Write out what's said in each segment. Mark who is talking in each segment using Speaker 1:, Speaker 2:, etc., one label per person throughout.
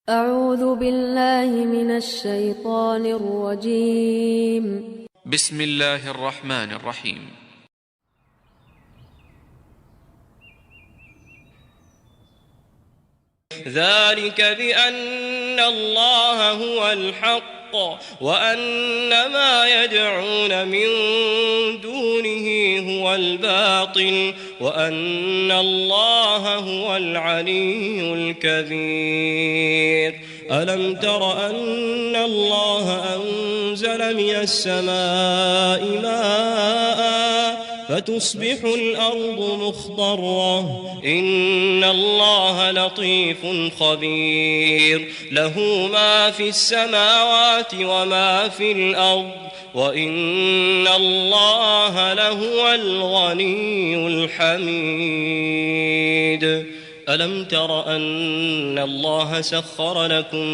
Speaker 1: أعوذ بالله من الشيطان الرجيم.
Speaker 2: بسم الله الرحمن الرحيم.
Speaker 3: ذلك بأن الله هو الحق وأن ما يدعون من دونه هو الباطل وأن الله هو العلي الكبير. ألم تر أن الله أنزل من السماء ماء فتصبح الأرض مخضرة إن الله لطيف خبير له ما في السماوات وما في الأرض وإن الله لهو الغني الحميد. ألم تر أن الله سخر لكم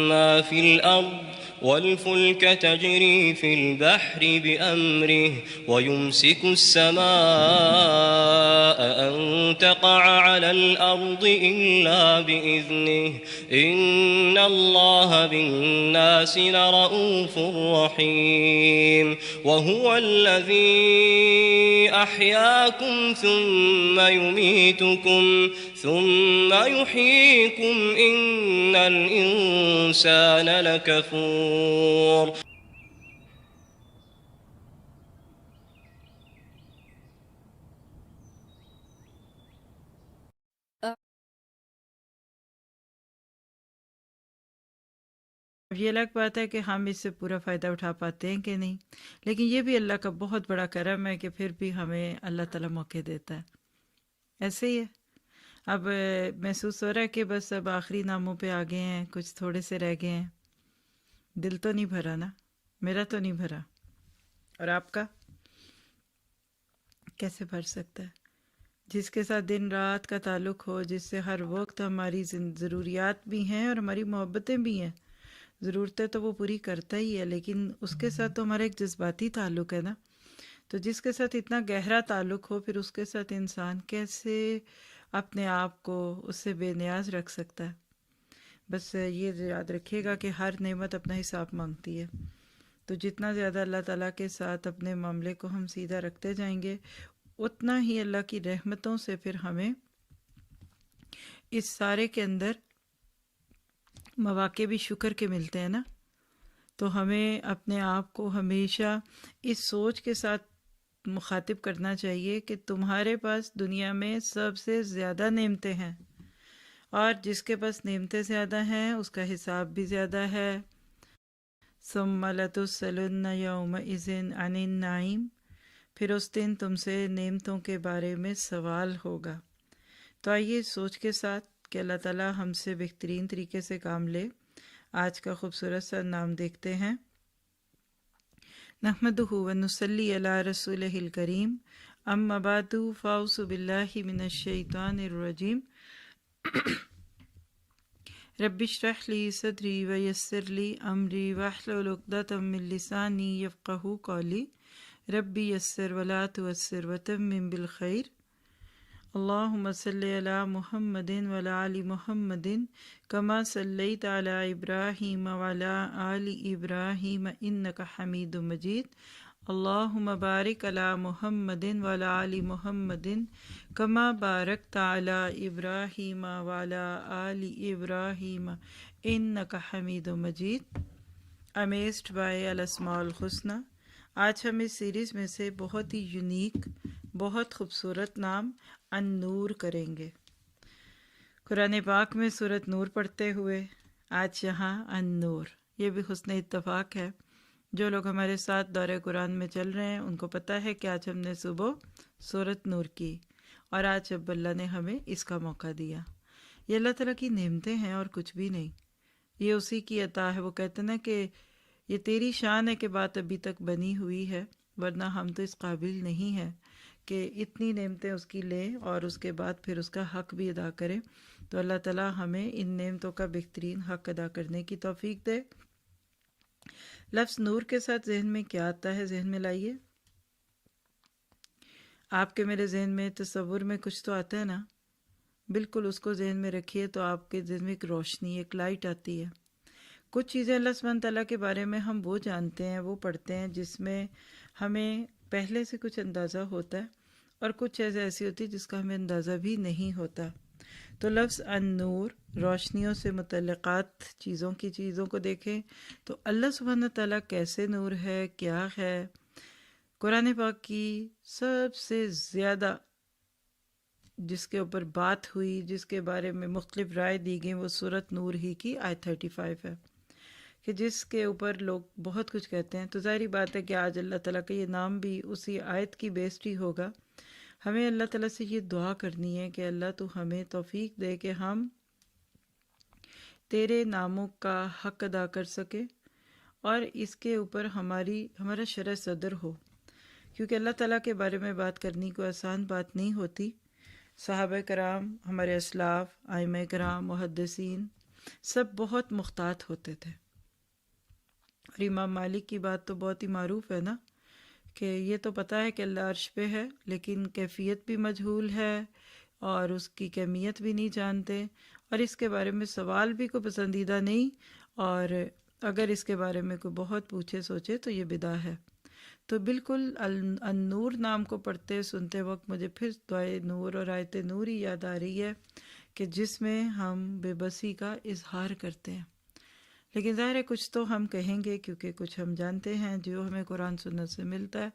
Speaker 3: ما في الأرض والفلك تجري في البحر بأمره ويمسك السماء أن تقع على الأرض إلا بإذنه إن الله بالناس لرؤوف رحيم. وهو الذي أحياكم ثم يميتكم ثم يحييكم إن الإنسان لكفور.
Speaker 4: اب یہ الگ بات ہے کہ ہم اس سے پورا فائدہ اٹھا پاتے ہیں کہ نہیں، لیکن یہ بھی اللہ کا بہت بڑا کرم ہے کہ پھر بھی ہمیں اللہ تعالیٰ موقع دیتا ہے. ایسے ہی ہے. اب محسوس ہو رہا ہے کہ بس اب آخری ناموں پہ آ گئے ہیں، کچھ تھوڑے سے رہ گئے ہیں. دل تو نہیں بھرا نا؟ میرا تو نہیں بھرا، اور آپ کا کیسے بھر سکتا ہے؟ جس کے ساتھ دن رات کا تعلق ہو، جس سے ہر وقت ہماری ضروریات بھی ہیں اور ہماری محبتیں بھی ہیں. ضرورتیں تو وہ پوری کرتا ہی ہے، لیکن اس کے ساتھ تو ہمارا ایک جذباتی تعلق ہے نا. تو جس کے ساتھ اتنا گہرا تعلق ہو، پھر اس کے ساتھ انسان کیسے اپنے آپ کو اس سے بے نیاز رکھ سکتا ہے؟ بس یہ یاد رکھیے گا کہ ہر نعمت اپنا حساب مانگتی ہے. تو جتنا زیادہ اللہ تعالیٰ کے ساتھ اپنے معاملے کو ہم سیدھا رکھتے جائیں گے، اتنا ہی اللہ کی رحمتوں سے پھر ہمیں اس سارے کے اندر مواقع بھی شکر کے ملتے ہیں نا. تو ہمیں اپنے آپ کو ہمیشہ اس سوچ کے ساتھ مخاطب کرنا چاہیے کہ تمہارے پاس دنیا میں سب سے زیادہ نعمتیں ہیں، اور جس کے پاس نعمتیں زیادہ ہیں اس کا حساب بھی زیادہ ہے. ثم لتسألن یومئذ عن النعیم، پھر اس دن تم سے نعمتوں کے بارے میں سوال ہوگا. تو آئیے سوچ کے ساتھ کہ اللہ تعالیٰ ہم سے بہترین طریقے سے کام لے. آج کا خوبصورت سا نام دیکھتے ہیں. نحمدہ ونصلی علی رسولہ الکریم، اما بعد فاعوذ باللہ من الشیطان الرجیم. رب اشرح لی صدری ویسر لی امری واحلل عقدۃ من لسانی یفقہوا قولی. ربی یسر ولا تعسر وتمم بالخیر. اللہم صلی علی محمد وعلی آل محمد کما صلیت علی ابراہیم وعلی آل ابراہیم انک حمید مجید. اللہم بارک علی محمد وعلی آل محمد کما بارکت علی ابراہیم وعلی آل ابراہیم انک حمید مجید. امیزڈ بائی الاسماء الحسنی. آج ہم اس سیریز میں سے بہت ہی یونیک، بہت خوبصورت نام النور کریں گے. قرآن پاک میں سورۃ نور پڑھتے ہوئے آج یہاں النور. یہ بھی حسن اتفاق ہے. جو لوگ ہمارے ساتھ دورہ قرآن میں چل رہے ہیں ان کو پتہ ہے کہ آج ہم نے صبح سورۃ نور کی، اور آج اب اللہ نے ہمیں اس کا موقع دیا. یہ اللہ تعالیٰ کی نعمتیں ہیں اور کچھ بھی نہیں. یہ اسی کی عطا ہے. وہ کہتے ہیں نا کہ یہ تیری شان ہے کہ بات ابھی تک بنی ہوئی ہے، ورنہ ہم تو اس قابل نہیں ہیں کہ اتنی نعمتیں اس کی لیں اور اس کے بعد پھر اس کا حق بھی ادا کریں. تو اللہ تعالیٰ ہمیں ان نعمتوں کا بہترین حق ادا کرنے کی توفیق دے. لفظ نور کے ساتھ ذہن میں کیا آتا ہے؟ ذہن میں لائیے. آپ کے میرے ذہن میں تصور میں کچھ تو آتا ہے نا. بالکل اس کو ذہن میں رکھیے تو آپ کے ذہن میں ایک روشنی، ایک لائٹ آتی ہے۔ کچھ چیزیں اللہ سبحانہ تعالیٰ کے بارے میں ہم وہ جانتے ہیں، وہ پڑھتے ہیں جس میں ہمیں پہلے سے کچھ اندازہ ہوتا ہے، اور کچھ چیزیں ایسی ہوتی ہیں جس کا ہمیں اندازہ بھی نہیں ہوتا۔ تو لفظ النور، روشنیوں سے متعلقات چیزوں کو دیکھیں تو اللہ سبحانہ تعالیٰ کیسے نور ہے، کیا ہے۔ قرآن پاک کی سب سے زیادہ جس کے اوپر بات ہوئی، جس کے بارے میں مختلف رائے دی گئی، وہ سورۃ نور ہی کی آیت 35 ہے، کہ جس کے اوپر لوگ بہت کچھ کہتے ہیں۔ تو ظاہری بات ہے کہ آج اللہ تعالیٰ کا یہ نام بھی اسی آیت کی بیسڈ ہی ہوگا۔ ہمیں اللہ تعالیٰ سے یہ دعا کرنی ہے کہ اللہ تو ہمیں توفیق دے کہ ہم تیرے ناموں کا حق ادا کر سکے، اور اس کے اوپر ہمارا شرح صدر ہو، کیونکہ اللہ تعالیٰ کے بارے میں بات کرنی کوئی آسان بات نہیں ہوتی۔ صحابہ کرام، ہمارے اسلاف، ائمہ کرام، محدثین سب بہت محتاط ہوتے تھے، اور امام مالک کی بات تو بہت ہی معروف ہے نا، کہ یہ تو پتہ ہے کہ اللہ عرش پہ ہے، لیکن کیفیت بھی مجہول ہے اور اس کی کمیت بھی نہیں جانتے، اور اس کے بارے میں سوال بھی کوئی پسندیدہ نہیں، اور اگر اس کے بارے میں کوئی بہت پوچھے سوچے تو یہ بدعہ ہے۔ تو بالکل النور نام کو پڑھتے سنتے وقت مجھے پھر دعائے نور اور آیت نور ہی یاد آ رہی ہے، کہ جس میں ہم بے بسی کا اظہار کرتے ہیں۔ لیکن ظاہر ہے کچھ تو ہم کہیں گے، کیونکہ کچھ ہم جانتے ہیں جو ہمیں قرآن سنت سے ملتا ہے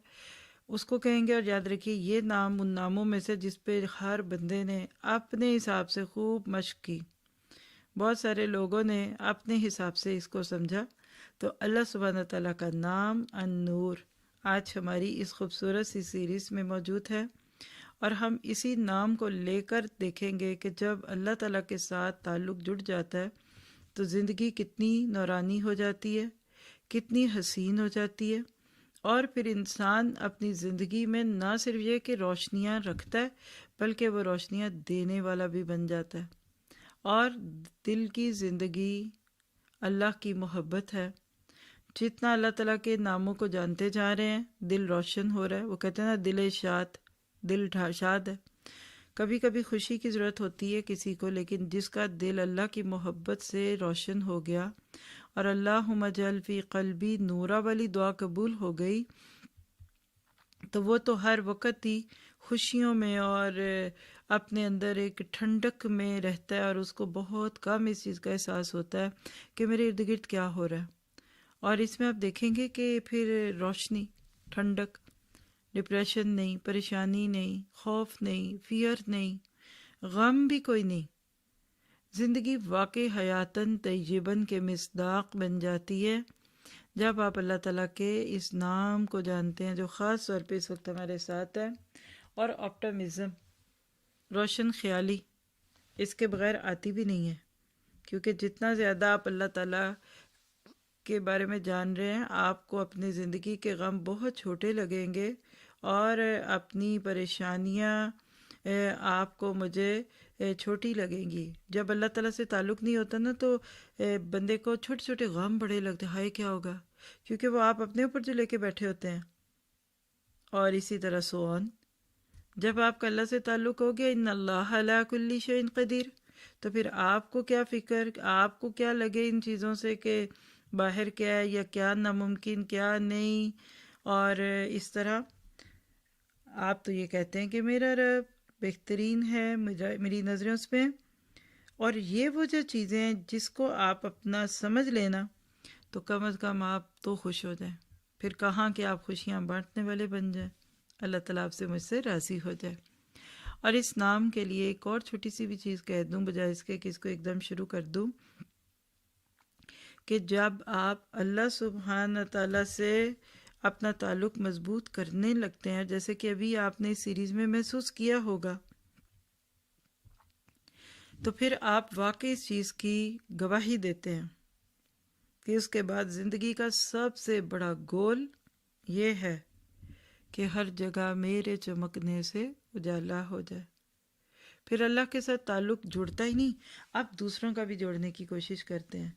Speaker 4: اس کو کہیں گے، اور یاد رکھیے یہ نام ان ناموں میں سے جس پہ ہر بندے نے اپنے حساب سے خوب مشق کی، بہت سارے لوگوں نے اپنے حساب سے اس کو سمجھا۔ تو اللہ سبحانہ تعالیٰ کا نام النور آج ہماری اس خوبصورت سی سیریز میں موجود ہے، اور ہم اسی نام کو لے کر دیکھیں گے کہ جب اللہ تعالیٰ کے ساتھ تعلق جڑ جاتا ہے تو زندگی کتنی نورانی ہو جاتی ہے، کتنی حسین ہو جاتی ہے، اور پھر انسان اپنی زندگی میں نہ صرف یہ کہ روشنیاں رکھتا ہے بلکہ وہ روشنیاں دینے والا بھی بن جاتا ہے، اور دل کی زندگی اللہ کی محبت ہے۔ جتنا اللہ تعالیٰ کے ناموں کو جانتے جا رہے ہیں دل روشن ہو رہا ہے۔ وہ کہتے ہیں نا دل شاد ہے۔ کبھی کبھی خوشی کی ضرورت ہوتی ہے کسی کو، لیکن جس کا دل اللہ کی محبت سے روشن ہو گیا اور اللہم اجعل فی قلبی نورا والی دعا قبول ہو گئی، تو وہ تو ہر وقت ہی خوشیوں میں اور اپنے اندر ایک ٹھنڈک میں رہتا ہے، اور اس کو بہت کم اس چیز کا احساس ہوتا ہے کہ میرے ارد گرد کیا ہو رہا ہے۔ اور اس میں آپ دیکھیں گے کہ پھر روشنی، ٹھنڈک، ڈپریشن نہیں، پریشانی نہیں، خوف نہیں، فیئر نہیں، غم بھی کوئی نہیں۔ زندگی واقعی حیاتاً طیباً کے مصداق بن جاتی ہے جب آپ اللہ تعالیٰ کے اس نام کو جانتے ہیں، جو خاص طور پہ اس وقت ہمارے ساتھ ہے۔ اور آپٹمزم، روشن خیالی، اس کے بغیر آتی بھی نہیں ہے، کیونکہ جتنا زیادہ آپ اللہ تعالیٰ کے بارے میں جان رہے ہیں آپ کو اپنی زندگی کے غم بہت چھوٹے لگیں گے، اور اپنی پریشانیاں آپ کو مجھے چھوٹی لگیں گی۔ جب اللہ تعالیٰ سے تعلق نہیں ہوتا نا تو بندے کو چھوٹے چھوٹے غم بڑے لگتے ہیں، ہائے کیا ہوگا، کیونکہ وہ آپ اپنے اوپر جو لے کے بیٹھے ہوتے ہیں۔ اور اسی طرح سون، جب آپ کا اللہ سے تعلق ہو گیا ان اللہ علی کل شیء قدیر، تو پھر آپ کو کیا فکر، آپ کو کیا لگے ان چیزوں سے کہ باہر کیا ہے یا کیا ناممکن، کیا نہیں۔ اور اس طرح آپ تو یہ کہتے ہیں کہ میرا رب بہترین ہے، میری نظریں اس پہ۔ اور یہ وہ جو چیزیں ہیں جس کو آپ اپنا سمجھ لینا تو کم از کم آپ تو خوش ہو جائیں، پھر کہاں کہ آپ خوشیاں بانٹنے والے بن جائیں، اللہ تعالیٰ آپ سے مجھ سے راضی ہو جائے۔ اور اس نام کے لیے ایک اور چھوٹی سی بھی چیز کہہ دوں، بجائے اس کے کہ اس کو ایک دم شروع کر دوں، کہ جب آپ اللہ سبحانہ تعالیٰ سے اپنا تعلق مضبوط کرنے لگتے ہیں، جیسے کہ ابھی آپ نے اس سیریز میں محسوس کیا ہوگا، تو پھر آپ واقعی اس چیز کی گواہی دیتے ہیں کہ اس کے بعد زندگی کا سب سے بڑا گول یہ ہے کہ ہر جگہ میرے چمکنے سے اجالا ہو جائے۔ پھر اللہ کے ساتھ تعلق جڑتا ہی نہیں، آپ دوسروں کا بھی جوڑنے کی کوشش کرتے ہیں۔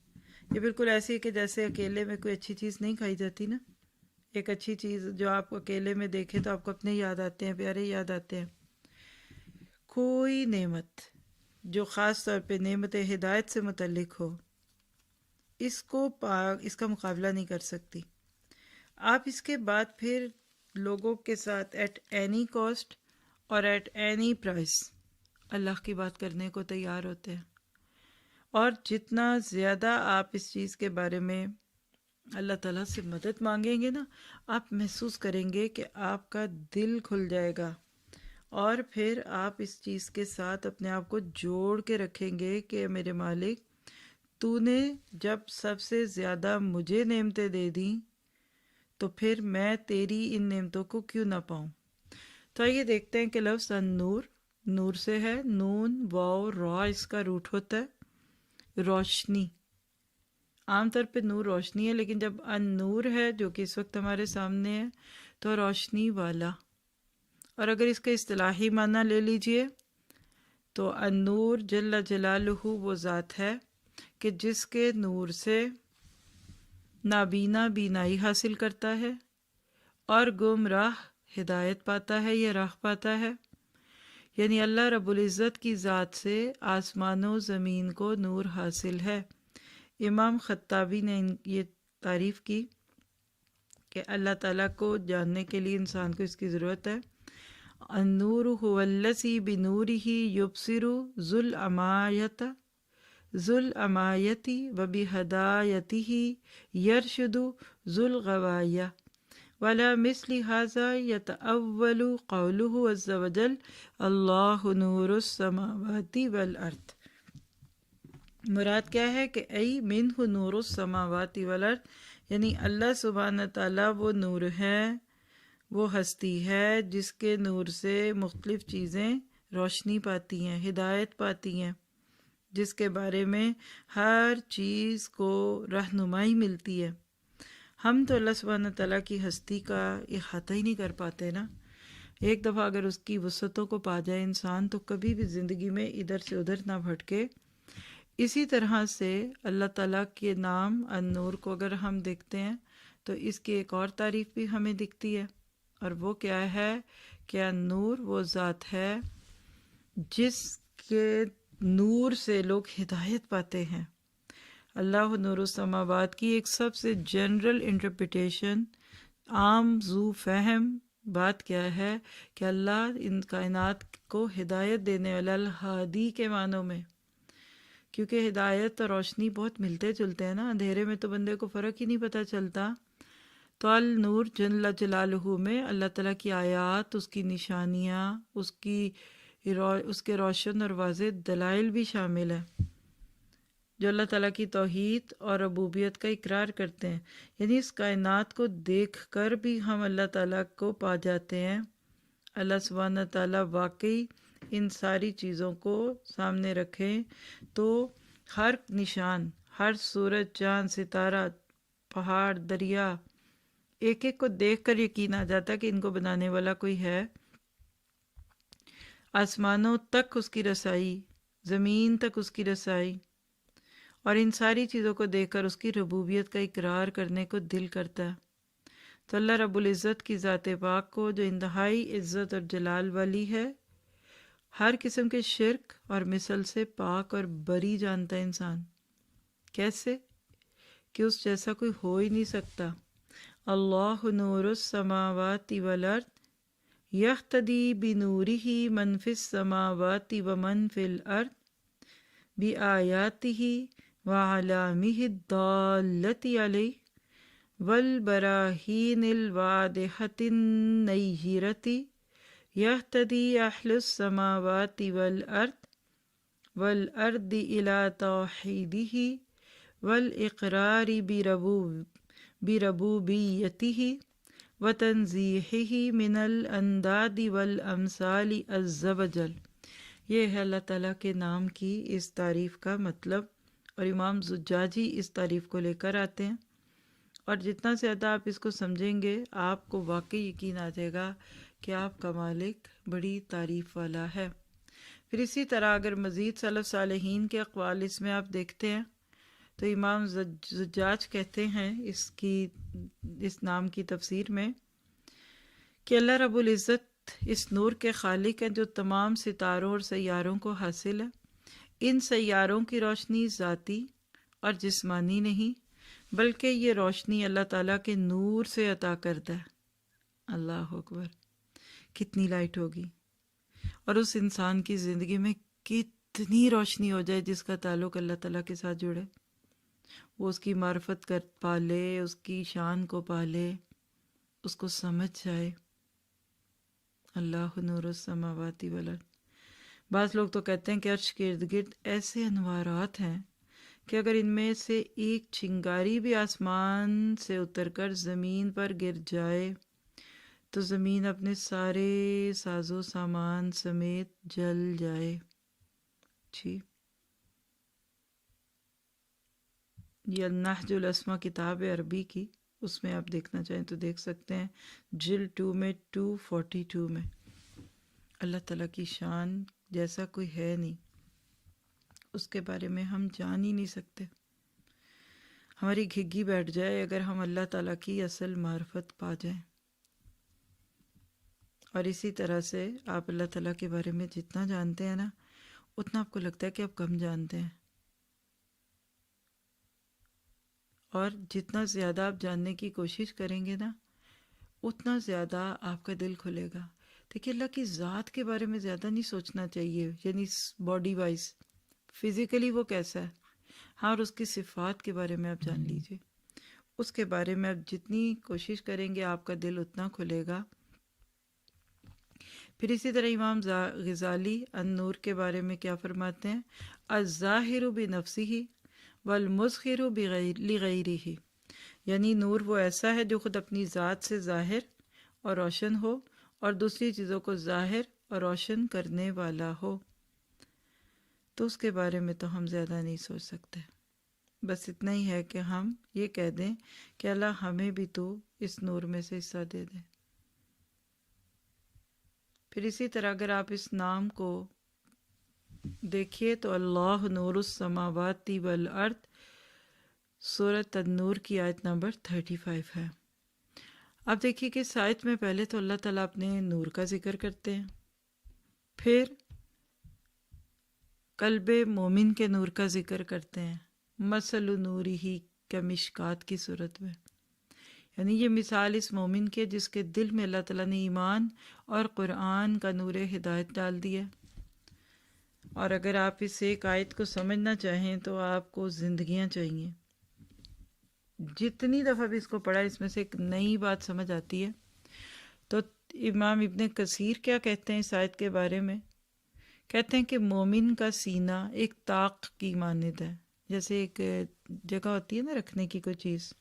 Speaker 4: یہ بالکل ایسی ہے کہ جیسے اکیلے میں کوئی اچھی چیز نہیں کھائی جاتی نا، ایک اچھی چیز جو آپ اکیلے میں دیکھیں تو آپ کو اپنے یاد آتے ہیں، پیارے یاد آتے ہیں۔ کوئی نعمت جو خاص طور پہ نعمت ہدایت سے متعلق ہو، اس کا مقابلہ نہیں کر سکتی۔ آپ اس کے بعد پھر لوگوں کے ساتھ ایٹ اینی کاسٹ اور ایٹ اینی پرائس اللہ کی بات کرنے کو تیار ہوتے ہیں، اور جتنا زیادہ آپ اس چیز کے بارے میں اللہ تعالیٰ سے مدد مانگیں گے نا، آپ محسوس کریں گے کہ آپ کا دل کھل جائے گا، اور پھر آپ اس چیز کے ساتھ اپنے آپ کو جوڑ کے رکھیں گے کہ میرے مالک، تو نے جب سب سے زیادہ مجھے نعمتیں دے دیں تو پھر میں تیری ان نعمتوں کو کیوں نہ پاؤں۔ تو آئیے دیکھتے ہیں کہ لفظ النور، نور سے ہے، نون واو را اس کا روٹ ہوتا ہے، روشنی۔ عام طور پہ نور روشنی ہے، لیکن جب النور ہے جو کہ اس وقت ہمارے سامنے ہے تو روشنی والا۔ اور اگر اس کا اصطلاحی معنی لے لیجئے تو النور جل جلالہ وہ ذات ہے کہ جس کے نور سے نابینا بینائی حاصل کرتا ہے اور گمراہ ہدایت پاتا ہے یا راہ پاتا ہے۔ یعنی اللہ رب العزت کی ذات سے آسمان و زمین کو نور حاصل ہے۔ امام خطابی نے یہ تعریف کی کہ اللہ تعالیٰ کو جاننے کے لیے انسان کو اس کی ضرورت ہے۔ النور هو الذی بنورہ یبصر ذو العمایۃ وبہدایتہ یرشد ذو الغوایہ ولا مثل ھذا یتأول قولہ عز وجل اللہ نور السماوات والارض۔ مراد کیا ہے کہ ای منہ نور السماوات والارض، یعنی اللہ سبحانہ تعالیٰ وہ نور ہے، وہ ہستی ہے جس کے نور سے مختلف چیزیں روشنی پاتی ہیں، ہدایت پاتی ہیں، جس کے بارے میں ہر چیز کو رہنمائی ملتی ہے۔ ہم تو اللہ سبحانہ تعالیٰ کی ہستی کا احاطہ ہی نہیں کر پاتے نا۔ ایک دفعہ اگر اس کی وسعتوں کو پا جائے انسان تو کبھی بھی زندگی میں ادھر سے ادھر نہ بھٹکے۔ اسی طرح سے اللہ تعالیٰ کے نام النور کو اگر ہم دیکھتے ہیں تو اس کی ایک اور تعریف بھی ہمیں دکھتی ہے، اور وہ کیا ہے کہ النور وہ ذات ہے جس کے نور سے لوگ ہدایت پاتے ہیں۔ اللہ نور السماوات کی ایک سب سے جنرل انٹرپریٹیشن، عام ذو فہم بات کیا ہے کہ اللہ ان کائنات کو ہدایت دینے والا، الہادی کے معنوں میں، کیونکہ ہدایت اور روشنی بہت ملتے جلتے ہیں نا، اندھیرے میں تو بندے کو فرق ہی نہیں پتہ چلتا۔ تو النور جل جلالہ میں اللہ تعالیٰ کی آیات، اس کی نشانیاں، اس کے روشن اور واضح دلائل بھی شامل ہیں جو اللہ تعالیٰ کی توحید اور ربوبیت کا اقرار کرتے ہیں۔ یعنی اس کائنات کو دیکھ کر بھی ہم اللہ تعالیٰ کو پا جاتے ہیں۔ اللہ سبحانہ تعالیٰ واقعی ان ساری چیزوں کو سامنے رکھیں تو ہر نشان، ہر سورج، چاند، ستارہ، پہاڑ، دریا، ایک ایک کو دیکھ کر یقین آ جاتا کہ ان کو بنانے والا کوئی ہے۔ آسمانوں تک اس کی رسائی، زمین تک اس کی رسائی، اور ان ساری چیزوں کو دیکھ کر اس کی ربوبیت کا اقرار کرنے کو دل کرتا ہے۔ تو اللہ رب العزت کی ذات پاک کو جو انتہائی عزت اور جلال والی ہے، ہر قسم کے شرک اور مثل سے پاک اور بری جانتا ہے انسان۔ کیسے؟ کہ اس جیسا کوئی ہو ہی نہیں سکتا۔ اللہ نور السماوات والارض یہتدی بنورہ من فی السماوات ومن فی الارض بآیاتہ وعلامہ الدالۃ علیہ والبراہین الواضحۃ النیرۃ یہتدی اہل السماوات والارض الی توحیدہ والاقرار بربوبیتہ وتنزیہہ من الانداد والامثال عز وجل۔ یہ ہے اللہ تعالیٰ کے نام کی اس تعریف کا مطلب، اور امام زجاجی اس تعریف کو لے کر آتے ہیں، اور جتنا زیادہ آپ اس کو سمجھیں گے آپ کو واقعی یقین آ جائے گا کہ آپ کا مالک بڑی تعریف والا ہے۔ پھر اسی طرح اگر مزید سلف صالحین کے اقوال اس میں آپ دیکھتے ہیں تو امام زجاج کہتے ہیں اس نام کی تفسیر میں کہ اللہ رب العزت اس نور کے خالق ہیں جو تمام ستاروں اور سیاروں کو حاصل ہے، ان سیاروں کی روشنی ذاتی اور جسمانی نہیں بلکہ یہ روشنی اللہ تعالیٰ کے نور سے عطا کرتا ہے۔ اللہ اکبر، کتنی لائٹ ہوگی، اور اس انسان کی زندگی میں کتنی روشنی ہو جائے جس کا تعلق اللہ تعالیٰ کے ساتھ جڑے، وہ اس کی معرفت کر پالے، اس کی شان کو پالے، اس کو سمجھ جائے۔ اللہ نور السماوات والارض۔ بعض لوگ تو کہتے ہیں کہ عرش کے ارد گرد ایسے انوارات ہیں کہ اگر ان میں سے ایک چنگاری بھی آسمان سے اتر کر زمین پر گر جائے تو زمین اپنے سارے ساز و سامان سمیت جل جائے۔ جی، یہ النہج الاسما کتاب ہے عربی کی، اس میں آپ دیکھنا چاہیں تو دیکھ سکتے ہیں، جلد 2 میں 242 میں۔ اللہ تعالیٰ کی شان جیسا کوئی ہے نہیں، اس کے بارے میں ہم جان ہی نہیں سکتے۔ ہماری گھگی بیٹھ جائے اگر ہم اللہ تعالیٰ کی اصل معرفت پا جائیں۔ اور اسی طرح سے آپ اللہ تعالیٰ کے بارے میں جتنا جانتے ہیں نا، اتنا آپ کو لگتا ہے کہ آپ کم جانتے ہیں، اور جتنا زیادہ آپ جاننے کی کوشش کریں گے نا، اتنا زیادہ آپ کا دل کھلے گا۔ دیکھیے، اللہ کی ذات کے بارے میں زیادہ نہیں سوچنا چاہیے، یعنی باڈی وائز، فزیکلی وہ کیسا ہے، ہاں، اور اس کی صفات کے بارے میں آپ جان لیجئے۔ اس کے بارے میں آپ جتنی کوشش کریں گے آپ کا دل اتنا کھلے گا۔ پھر اسی طرح امام غزالی النور کے بارے میں کیا فرماتے ہیں؟ الظاہر بنفسہ والمظہر لغیرہ، یعنی نور وہ ایسا ہے جو خود اپنی ذات سے ظاہر اور روشن ہو اور دوسری چیزوں کو ظاہر اور روشن کرنے والا ہو۔ تو اس کے بارے میں تو ہم زیادہ نہیں سوچ سکتے، بس اتنا ہی ہے کہ ہم یہ کہہ دیں کہ اللہ ہمیں بھی تو اس نور میں سے حصہ دے دے۔ پھر اسی طرح اگر آپ اس نام کو دیکھیے تو اللہ نور السماوات والارض، سورۃ النور کی آیت نمبر 35 ہے۔ آپ دیکھیے کہ اس آیت میں پہلے تو اللہ تعالیٰ اپنے نور کا ذکر کرتے ہیں، پھر قلب مومن کے نور کا ذکر کرتے ہیں، مثل نورہ کمشکات کی صورت میں، یعنی یہ مثال اس مومن کے جس کے دل میں اللہ تعالیٰ نے ایمان اور قرآن کا نور ہدایت ڈال دیا۔ اور اگر آپ اس ایک آیت کو سمجھنا چاہیں تو آپ کو زندگیاں چاہیے، جتنی دفعہ بھی اس کو پڑھا اس میں سے ایک نئی بات سمجھ آتی ہے۔ تو امام ابن کثیر کیا کہتے ہیں اس آیت کے بارے میں؟ کہتے ہیں کہ مومن کا سینہ ایک طاق کی مانند ہے، جیسے ایک جگہ ہوتی ہے نا رکھنے کی کوئی چیز،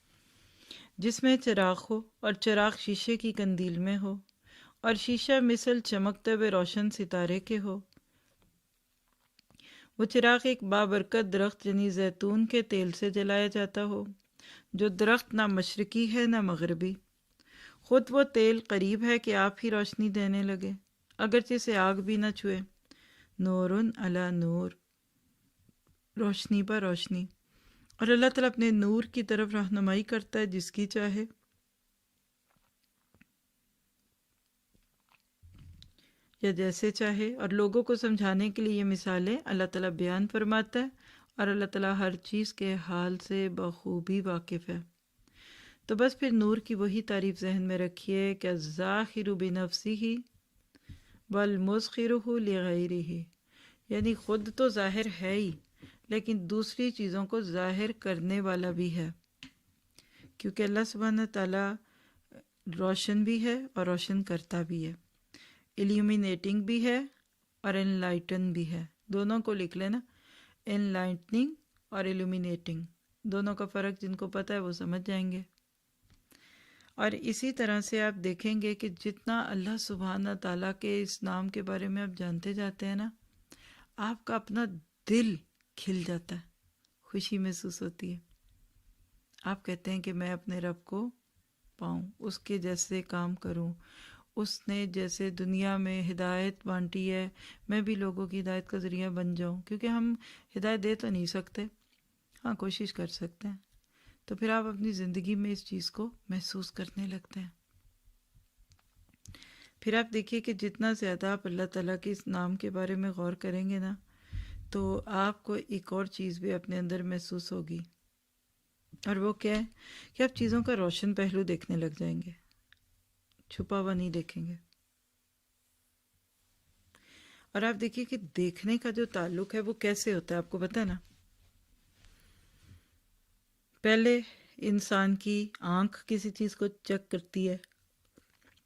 Speaker 4: جس میں چراغ ہو اور چراغ شیشے کی قندیل میں ہو اور شیشہ مثل چمکتے ہوئے روشن ستارے کے ہو۔ وہ چراغ ایک بابرکت درخت یعنی زیتون کے تیل سے جلایا جاتا ہو، جو درخت نہ مشرقی ہے نہ مغربی، خود وہ تیل قریب ہے کہ آپ ہی روشنی دینے لگے، اگرچہ سے آگ بھی نہ چھوئے۔ نور علی نور، روشنی پر روشنی، اور اللہ تعالیٰ اپنے نور کی طرف رہنمائی کرتا ہے جس کی چاہے۔ یا جیسے چاہے، اور لوگوں کو سمجھانے کے لیے یہ مثالیں اللہ تعالیٰ بیان فرماتا ہے، اور اللہ تعالیٰ ہر چیز کے حال سے بخوبی واقف ہے۔ تو بس پھر نور کی وہی تعریف ذہن میں رکھیے کہ الظاہر بنفسہ والمظہر لغیرہ، یعنی خود تو ظاہر ہے ہی، لیکن دوسری چیزوں کو ظاہر کرنے والا بھی ہے، کیونکہ اللہ سبحانہ تعالیٰ روشن بھی ہے اور روشن کرتا بھی ہے، ایلیومینیٹنگ بھی ہے اور انلائٹن بھی ہے۔ دونوں کو لکھ لینا، انلائٹنگ اور ایلیومینیٹنگ، دونوں کا فرق جن کو پتہ ہے وہ سمجھ جائیں گے۔ اور اسی طرح سے آپ دیکھیں گے کہ جتنا اللہ سبحانہ تعالیٰ کے اس نام کے بارے میں آپ جانتے جاتے ہیں نا، آپ کا اپنا دل کھل جاتا ہے، خوشی محسوس ہوتی ہے۔ آپ کہتے ہیں کہ میں اپنے رب کو پاؤں، اس کے جیسے کام کروں، اس نے جیسے دنیا میں ہدایت بانٹی ہے میں بھی لوگوں کی ہدایت کا ذریعہ بن جاؤں، کیونکہ ہم ہدایت دے تو نہیں سکتے، ہاں کوشش کر سکتے ہیں۔ تو پھر آپ اپنی زندگی میں اس چیز کو محسوس کرنے لگتے ہیں۔ پھر آپ دیکھیے کہ جتنا زیادہ آپ اللہ تعالیٰ کے اس نام کے بارے میں غور کریں گے نا، تو آپ کو ایک اور چیز بھی اپنے اندر محسوس ہوگی، اور وہ کیا ہے کہ آپ چیزوں کا روشن پہلو دیکھنے لگ جائیں گے، چھپا ہوا نہیں دیکھیں گے۔ اور آپ دیکھیے کہ دیکھنے کا جو تعلق ہے وہ کیسے ہوتا ہے، آپ کو پتہ ہے نا؟ پہلے انسان کی آنکھ کسی چیز کو چیک کرتی ہے،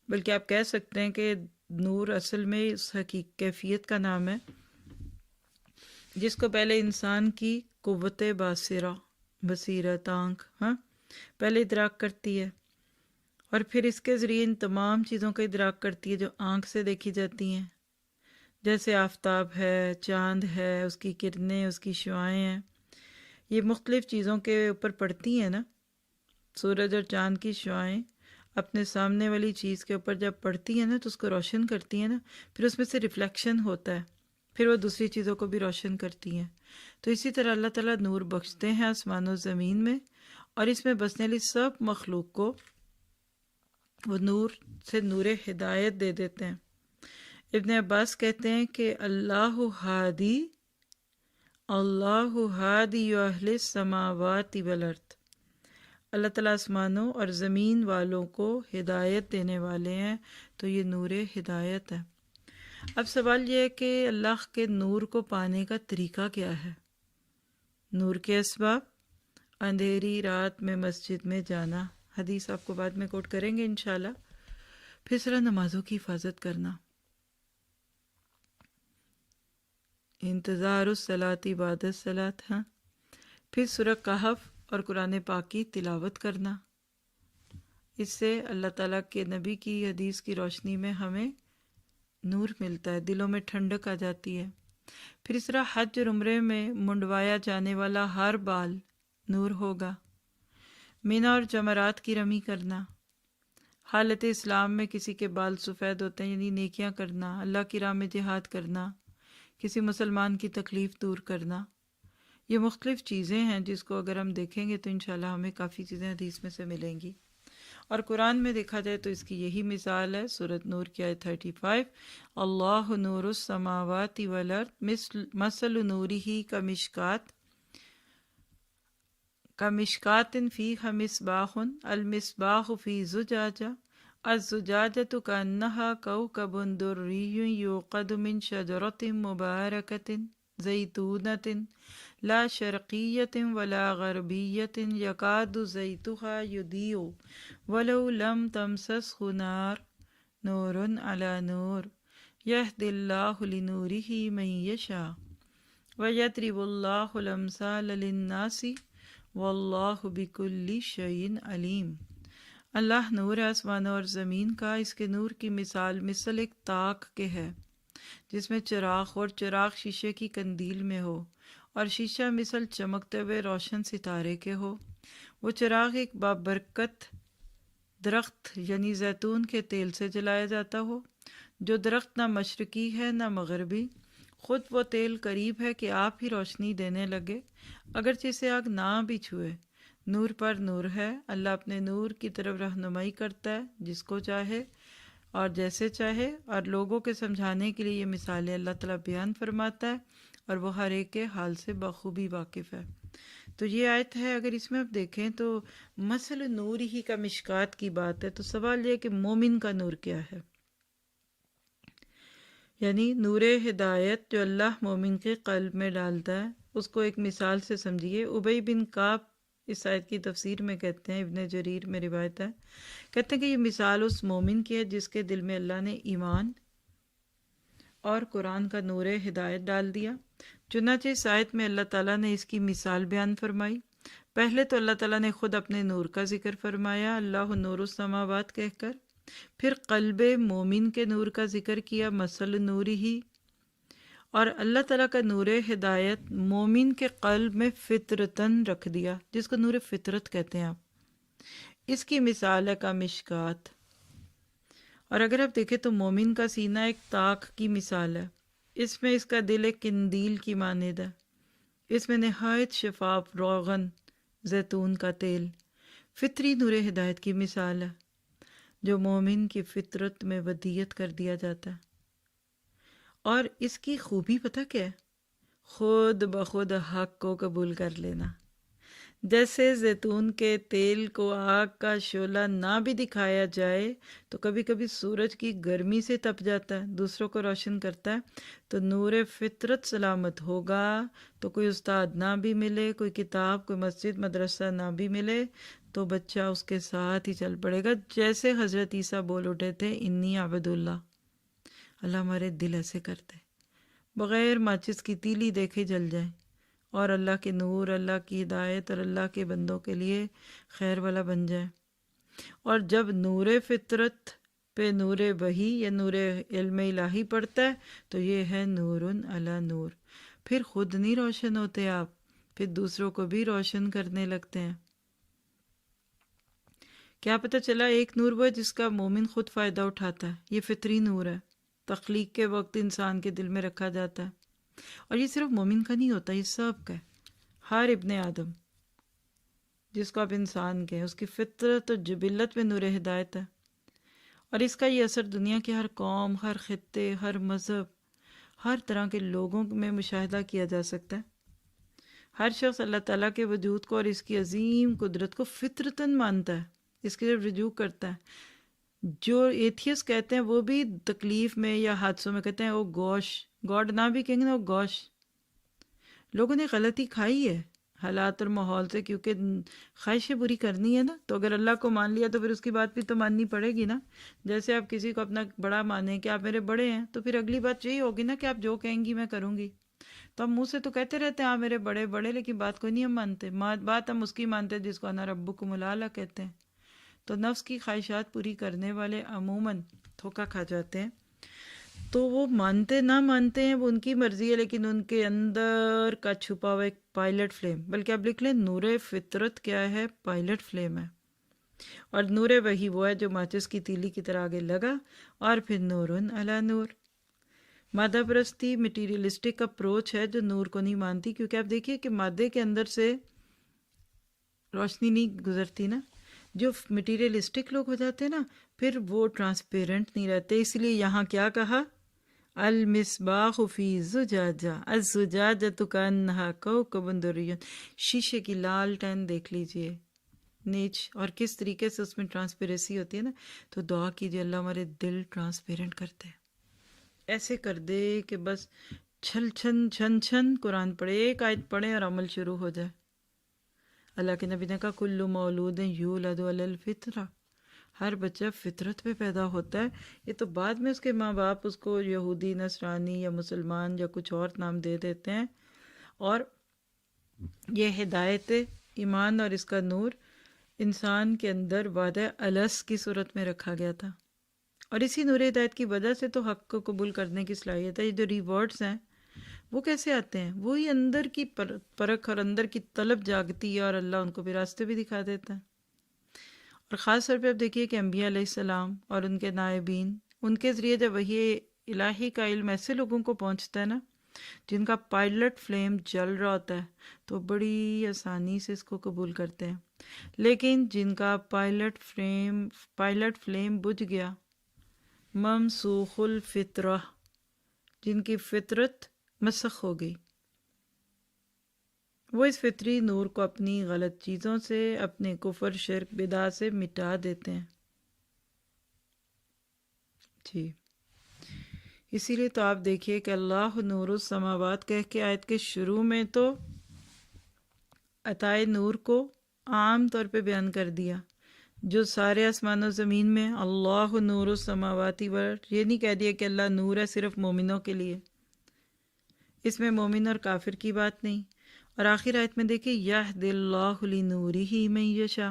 Speaker 4: بلکہ آپ کہہ سکتے ہیں کہ نور اصل میں اس کیفیت کا نام ہے جس کو پہلے انسان کی قوت بصیرت آنکھ پہلے ادراک کرتی ہے، اور پھر اس کے ذریعے ان تمام چیزوں کا ادراک کرتی ہے جو آنکھ سے دیکھی جاتی ہیں، جیسے آفتاب ہے، چاند ہے، اس کی کرنیں، اس کی شعاعیں ہیں، یہ مختلف چیزوں کے اوپر پڑتی ہیں نا۔ سورج اور چاند کی شعاعیں اپنے سامنے والی چیز کے اوپر جب پڑتی ہیں نا تو اس کو روشن کرتی ہیں نا، پھر اس میں سے ریفلیکشن ہوتا ہے، پھر وہ دوسری چیزوں کو بھی روشن کرتی ہیں۔ تو اسی طرح اللہ تعالیٰ نور بخشتے ہیں آسمان و زمین میں، اور اس میں بسنے والی سب مخلوق کو وہ نور سے نور ہدایت دے دیتے ہیں۔ ابن عباس کہتے ہیں کہ اللہ ہادی اہل السماوات والارض، اللہ تعالیٰ آسمانوں اور زمین والوں کو ہدایت دینے والے ہیں، تو یہ نور ہدایت ہے۔ اب سوال یہ ہے کہ اللہ کے نور کو پانے کا طریقہ کیا ہے؟ نور کے اسباب: اندھیری رات میں مسجد میں جانا، حدیث آپ کو بعد میں کوٹ کریں گے انشاءاللہ۔ پھر ذرا نمازوں کی حفاظت کرنا، انتظار الصلاۃ بعد الصلاۃ، پھر سورہ کہف اور قرآن پاک کی تلاوت کرنا۔ اس سے اللہ تعالیٰ کے نبی کی حدیث کی روشنی میں ہمیں نور ملتا ہے، دلوں میں ٹھنڈک آ جاتی ہے۔ پھر اس طرح حج اور عمرے میں منڈوایا جانے والا ہر بال نور ہوگا۔ مینا اور جمرات کی رمی کرنا، حالت اسلام میں کسی کے بال سفید ہوتے ہیں یعنی نیکیاں کرنا، اللہ کی راہ میں جہاد کرنا، کسی مسلمان کی تکلیف دور کرنا، یہ مختلف چیزیں ہیں جس کو اگر ہم دیکھیں گے تو انشاءاللہ ہمیں کافی چیزیں حدیث میں سے ملیں گی۔ اور قرآن میں دیکھا جائے تو اس کی یہی مثال ہے، سورۃ نور کی آیت 35، اللہ نور السماوات والارض مثل نورہ کمشکات فیہا مصباح المصباح فی زجاجہ الزجاجۃ کأنہا کوکب دری یوقد من شجرۃ مبارکۃ زیتونۃ لا شرقیۃ ولا غربیۃ یکاد زیتها یضیء ولو لم تمسسہ نار نور علی نور یہدی اللہ لنورہ من یشاء ویضرب اللہ الامثال للناس واللہ بکل شیء علیم۔ اللہ نور آسمانوں اور زمین کا، اس کے نور کی مثال مثل ایک تاک کے ہے جس میں چراغ اور چراغ شیشے کی قندیل میں ہو، اور شیشہ مثل چمکتے ہوئے روشن ستارے کے ہو۔ وہ چراغ ایک بابرکت درخت یعنی زیتون کے تیل سے جلایا جاتا ہو، جو درخت نہ مشرقی ہے نہ مغربی، خود وہ تیل قریب ہے کہ آپ ہی روشنی دینے لگے، اگرچہ اسے آگ نہ بھی چھوئے۔ نور پر نور ہے، اللہ اپنے نور کی طرف رہنمائی کرتا ہے جس کو چاہے اور جیسے چاہے، اور لوگوں کے سمجھانے کے لیے یہ مثالیں اللہ تعالیٰ بیان فرماتا ہے، اور وہ ہر ایک کے حال سے بخوبی واقف ہے۔ تو یہ آیت ہے، اگر اس میں آپ دیکھیں تو مثل نور ہی کا مشکات کی بات ہے، تو سوال یہ کہ مومن کا نور کیا ہے؟ یعنی نور ہدایت جو اللہ مومن کے قلب میں ڈالتا ہے، اس کو ایک مثال سے سمجھیے۔ ابی بن کعب اس آیت کی تفسیر میں کہتے ہیں، ابن جریر میں روایت ہے، کہتے ہیں کہ یہ مثال اس مومن کی ہے جس کے دل میں اللہ نے ایمان اور قرآن کا نور ہدایت ڈال دیا۔ چنانچہ اس آیت میں اللہ تعالیٰ نے اس کی مثال بیان فرمائی۔ پہلے تو اللہ تعالیٰ نے خود اپنے نور کا ذکر فرمایا، اللہ نور السماوات کہہ کر، پھر قلب مومن کے نور کا ذکر کیا، مثل نور ہی، اور اللہ تعالیٰ کا نور ہدایت مومن کے قلب میں فطرتاً رکھ دیا، جس کو نور فطرت کہتے ہیں آپ۔ اس کی مثال ہے کا مشکات، اور اگر آپ دیکھیں تو مومن کا سینہ ایک تاک کی مثال ہے، اس میں اس کا دل ایک قندیل کی مانند ہے، اس میں نہایت شفاف روغن زیتون کا تیل فطری نور ہدایت کی مثال ہے جو مومن کی فطرت میں ودیت کر دیا جاتا ہے۔ اور اس کی خوبی پتہ کیا ہے؟ خود بخود حق کو قبول کر لینا۔ جیسے زیتون کے تیل کو آگ کا شعلہ نہ بھی دکھایا جائے تو کبھی کبھی سورج کی گرمی سے تپ جاتا ہے، دوسروں کو روشن کرتا ہے، تو نور فطرت سلامت ہوگا تو کوئی استاد نہ بھی ملے، کوئی کتاب، کوئی مسجد مدرسہ نہ بھی ملے تو بچہ اس کے ساتھ ہی چل پڑے گا، جیسے حضرت عیسیٰ بول اٹھے تھے انی عبد اللہ، اللہ ہمارے دل ایسے کرتے بغیر ماچس کی تیلی دیکھے جل جائیں، اور اللہ کے نور، اللہ کی ہدایت اور اللہ کے بندوں کے لیے خیر والا بن جائے۔ اور جب نور فطرت پہ نور وحی یا نور علم الہی پڑتا ہے تو یہ ہے نور علی نور، پھر خود نہیں روشن ہوتے آپ، پھر دوسروں کو بھی روشن کرنے لگتے ہیں۔ کیا پتہ چلا ایک نور وہ ہے جس کا مومن خود فائدہ اٹھاتا ہے، یہ فطری نور ہے، تخلیق کے وقت انسان کے دل میں رکھا جاتا ہے، اور یہ صرف مومن کا نہیں ہوتا، یہ سب کا ہے، ہر ابن آدم جس کو آپ انسان کہیں، اس کی فطرت اور جبلت میں نور ہدایت ہے، اور اس کا یہ اثر دنیا کے ہر قوم، ہر خطے، ہر مذہب، ہر طرح کے لوگوں میں مشاہدہ کیا جا سکتا ہے۔ ہر شخص اللہ تعالیٰ کے وجود کو اور اس کی عظیم قدرت کو فطرتاً مانتا ہے، اس کی طرف رجوع کرتا ہے۔ جو ایتھیس کہتے ہیں وہ بھی تکلیف میں یا حادثوں میں کہتے ہیں او گوش، گاڈ نہ بھی کہیں گے او گوش۔ لوگوں نے غلطی کھائی ہے حالات اور ماحول سے، کیونکہ خواہشیں بری کرنی ہے نا، تو اگر اللہ کو مان لیا تو پھر اس کی بات بھی تو ماننی پڑے گی نا۔ جیسے آپ کسی کو اپنا بڑا مانیں کہ آپ میرے بڑے ہیں، تو پھر اگلی بات یہی ہوگی نا کہ آپ جو کہیں گی میں کروں گی۔ تو ہم منہ سے تو کہتے رہتے ہیں ہاں میرے بڑے بڑے، لیکن بات کوئی نہیں ہم مانتے، بات ہم اس کی مانتے جس کو انا ربکم الاعلی کہتے ہیں۔ تو نفس کی خواہشات پوری کرنے والے عموماً دھوکہ کھا جاتے ہیں، تو وہ مانتے نہ مانتے ہیں وہ ان کی مرضی ہے، لیکن ان کے اندر کا چھپا ہوا ایک پائلٹ فلیم، بلکہ آپ لکھ لیں نور فطرت کیا ہے؟ پائلٹ فلیم ہے، اور نور وحی وہ ہے جو ماچس کی تیلی کی طرح آگے لگا، اور پھر نور علی نور۔ مادہ پرستی مٹیریلسٹک اپروچ ہے جو نور کو نہیں مانتی، کیونکہ آپ دیکھیے کہ مادے کے اندر سے روشنی نہیں گزرتی نا، جو مٹیریلسٹک لوگ ہو جاتے ہیں نا پھر وہ ٹرانسپیرنٹ نہیں رہتے، اس لیے یہاں کیا کہا؟ المصباح فی زجاجہ الزجاجۃ کانہا کوکب دری، شیشے کی لالٹین دیکھ لیجئے نیچ، اور کس طریقے سے اس میں ٹرانسپیریسی ہوتی ہے نا، تو دعا کیجئے اللہ ہمارے دل ٹرانسپیرنٹ کرتے ہیں، ایسے کر دے کہ بس چھن چھن چھن چھن قرآن پڑھے، ایک آیت پڑھیں اور عمل شروع ہو جائے۔ اللہ کے نبی نے کہا کل مولود یولد علی الفطرہ، ہر بچہ فطرت پہ پیدا ہوتا ہے، یہ تو بعد میں اس کے ماں باپ اس کو یہودی، نصرانی یا مسلمان یا کچھ اور نام دے دیتے ہیں، اور یہ ہدایت ایمان اور اس کا نور انسان کے اندر وعدہ الست کی صورت میں رکھا گیا تھا، اور اسی نور ہدایت کی وجہ سے تو حق کو قبول کرنے کی صلاحیت ہے۔ یہ جو ریوارڈز ہیں وہ کیسے آتے ہیں؟ وہی اندر کی پرکھ اور اندر کی طلب جاگتی ہے، اور اللہ ان کو بھی راستے بھی دکھا دیتا ہے۔ اور خاص طور پہ آپ دیکھیے کہ انبیاء علیہ السلام اور ان کے نائبین، ان کے ذریعے جب وحی الہی کا علم ایسے لوگوں کو پہنچتا ہے نا جن کا پائلٹ فلیم جل رہا ہوتا ہے، تو بڑی آسانی سے اس کو قبول کرتے ہیں، لیکن جن کا پائلٹ فلیم بجھ گیا، ممسوخ الفطرہ، جن کی فطرت مسخ ہو گئی، وہ اس فطری نور کو اپنی غلط چیزوں سے، اپنے کفر، شرک، بدعت سے مٹا دیتے ہیں۔ جی اسی لیے تو آپ دیکھیے کہ اللہ نور السماوات کہہ کے آیت کے شروع میں تو عطائے نور کو عام طور پہ بیان کر دیا، جو سارے آسمان و زمین میں اللہ نور السماواتی والارض، یہ نہیں کہہ دیا کہ اللہ نور ہے صرف مومنوں کے لیے، اس میں مومن اور کافر کی بات نہیں۔ اور آخر آیت میں دیکھیں یہدی اللہ لنورہ من یشاء،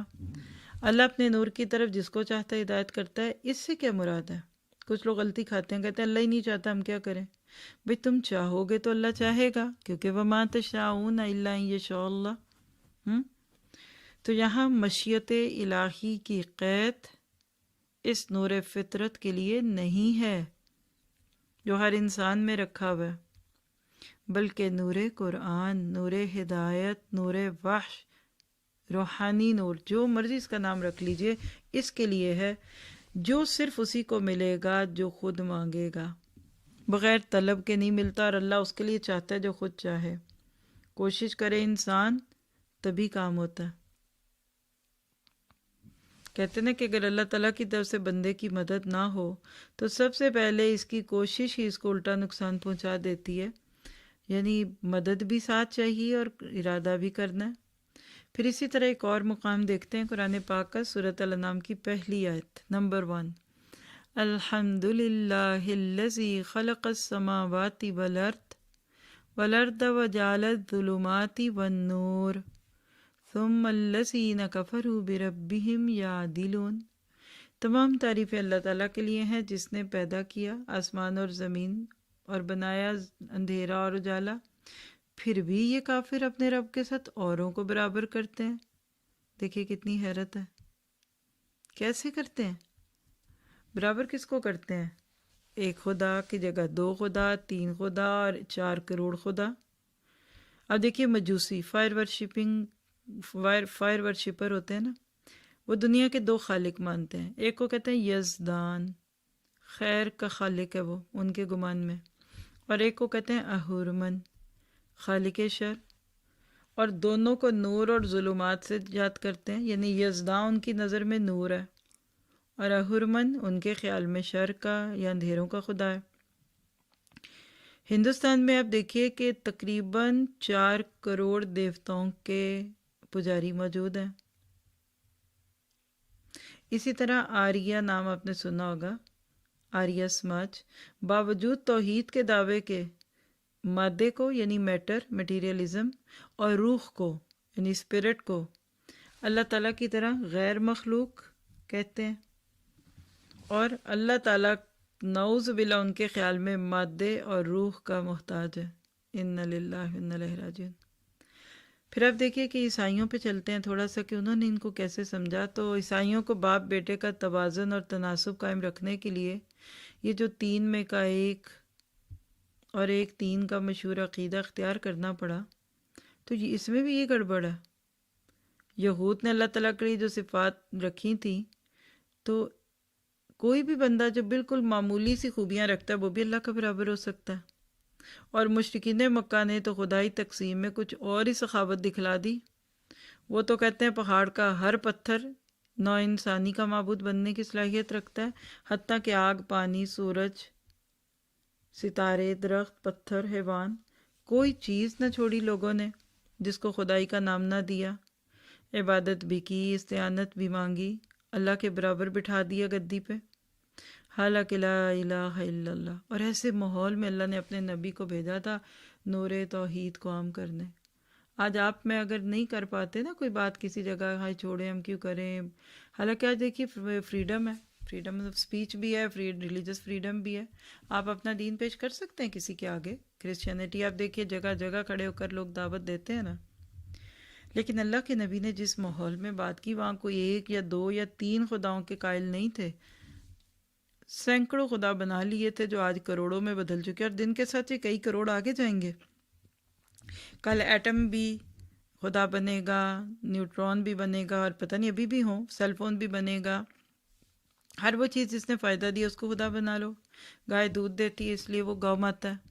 Speaker 4: اللہ اپنے نور کی طرف جس کو چاہتا ہے ہدایت کرتا ہے۔ اس سے کیا مراد ہے؟ کچھ لوگ غلطی کھاتے ہیں، کہتے ہیں اللہ ہی نہیں چاہتا ہم کیا کریں؟ بھئی تم چاہو گے تو اللہ چاہے گا، کیونکہ وما تشاءون الا ان یشاء اللہ۔ تو یہاں مشیت الہی کی قید اس نور فطرت کے لیے نہیں ہے جو ہر انسان میں رکھا ہوا ہے، بلکہ نور قرآن، نور ہدایت، نور وحش، روحانی نور، جو مرضی اس کا نام رکھ لیجئے، اس کے لیے ہے، جو صرف اسی کو ملے گا جو خود مانگے گا۔ بغیر طلب کے نہیں ملتا، اور اللہ اس کے لیے چاہتا ہے جو خود چاہے۔ کوشش کرے انسان تبھی کام ہوتا ہے۔ کہتے ہیں نا کہ اگر اللہ تعالیٰ کی طرف سے بندے کی مدد نہ ہو تو سب سے پہلے اس کی کوشش ہی اس کو الٹا نقصان پہنچا دیتی ہے، یعنی مدد بھی ساتھ چاہیے اور ارادہ بھی کرنا ہے۔ پھر اسی طرح ایک اور مقام دیکھتے ہیں قرآن پاک کا، سورۃ الانعام کی پہلی آیت نمبر 1، الحمد للہ الذی خلق السماوات والارض وجعل الظلمات والنور ثم الذین کفروا بربہم یعدلون۔ تمام تعریفیں اللہ تعالیٰ کے لیے ہیں جس نے پیدا کیا آسمان اور زمین اور بنایا اندھیرا اور اجالا، پھر بھی یہ کافر اپنے رب کے ساتھ اوروں کو برابر کرتے ہیں۔ دیکھیے کتنی حیرت ہے، کیسے کرتے ہیں؟ برابر کس کو کرتے ہیں؟ ایک خدا کی جگہ 2 خدا، 3 خدا اور 4 کروڑ خدا۔ اب دیکھیے مجوسی فائر ورشپر ہوتے ہیں نا، وہ دنیا کے 2 خالق مانتے ہیں، ایک کو کہتے ہیں یزدان، خیر کا خالق ہے وہ ان کے گمان میں، اور ایک کو کہتے ہیں اہورمن، خالق شر، اور دونوں کو نور اور ظلمات سے یاد کرتے ہیں، یعنی یزدان ان کی نظر میں نور ہے اور اہورمن ان کے خیال میں شر کا یا اندھیروں کا خدا ہے۔ ہندوستان میں آپ دیکھیے کہ تقریباً 4 کروڑ دیوتاؤں کے پجاری موجود ہیں۔ اسی طرح آریہ نام آپ نے سنا ہوگا، آریہ سماج باوجود توحید کے دعوے کے مادے کو یعنی میٹر میٹیریلزم اور روح کو یعنی اسپرٹ کو اللہ تعالیٰ کی طرح غیر مخلوق کہتے ہیں، اور اللہ تعالیٰ نعوذ باللہ ان کے خیال میں مادے اور روح کا محتاج ہے۔ ان للہ و انا الیہ راجعون۔ پھر آپ دیکھیے کہ عیسائیوں پہ چلتے ہیں تھوڑا سا کہ انہوں نے ان کو کیسے سمجھا۔ تو عیسائیوں کو باپ بیٹے کا توازن اور تناسب قائم رکھنے کے لیے یہ جو 3 میں کا 1 اور 1 3 کا مشہور عقیدہ اختیار کرنا پڑا، تو اس میں بھی یہ گڑبڑ ہے۔ یہود نے اللہ تعالیٰ کے لیے جو صفات رکھی تھیں، تو کوئی بھی بندہ جو بالکل معمولی سی خوبیاں رکھتا ہے وہ بھی اللہ کا برابر ہو سکتا ہے، اور مشرکین مکہ نے تو خدائی تقسیم میں کچھ اور ہی سخاوت دکھلا دی۔ وہ تو کہتے ہیں پہاڑ کا ہر پتھر نو انسانی کا معبود بننے کی صلاحیت رکھتا ہے، حتیٰ کہ آگ، پانی، سورج، ستارے، درخت، پتھر، حیوان، کوئی چیز نہ چھوڑی لوگوں نے جس کو خدائی کا نام نہ دیا، عبادت بھی کی، استعانت بھی مانگی، اللہ کے برابر بٹھا دیا گدی پہ، حالانکہ لا الہ الا اللہ۔ اور ایسے ماحول میں اللہ نے اپنے نبی کو بھیجا تھا نور توحید کو عام کرنے۔ آج آپ میں اگر نہیں کر پاتے نا کوئی بات کسی جگہ، ہائی چھوڑیں ہم کیوں کریں، حالانکہ آج دیکھیے فریڈم ہے، فریڈم آف اسپیچ بھی ہے، ریلیجس فریڈم بھی ہے، آپ اپنا دین پیش کر سکتے ہیں کسی کے آگے۔ کرسچینٹی آپ دیکھیے جگہ جگہ کھڑے ہو کر لوگ دعوت دیتے ہیں نا، لیکن اللہ کے نبی نے جس ماحول میں بات کی وہاں کوئی 1 یا 2 یا 3 خداؤں کے قائل نہیں تھے، سینکڑوں خدا بنا لیے تھے جو آج کروڑوں میں بدل چکے، اور دن کے ساتھ یہ کئی کروڑ آگے جائیں گے۔ کل ایٹم بھی خدا بنے گا، نیوٹرون بھی بنے گا، اور پتہ نہیں ابھی بھی ہوں، سیل فون بھی بنے گا۔ ہر وہ چیز جس نے فائدہ دیا اس کو خدا بنا لو۔ گائے دودھ دیتی ہے اس لیے وہ گو ماتا ہے،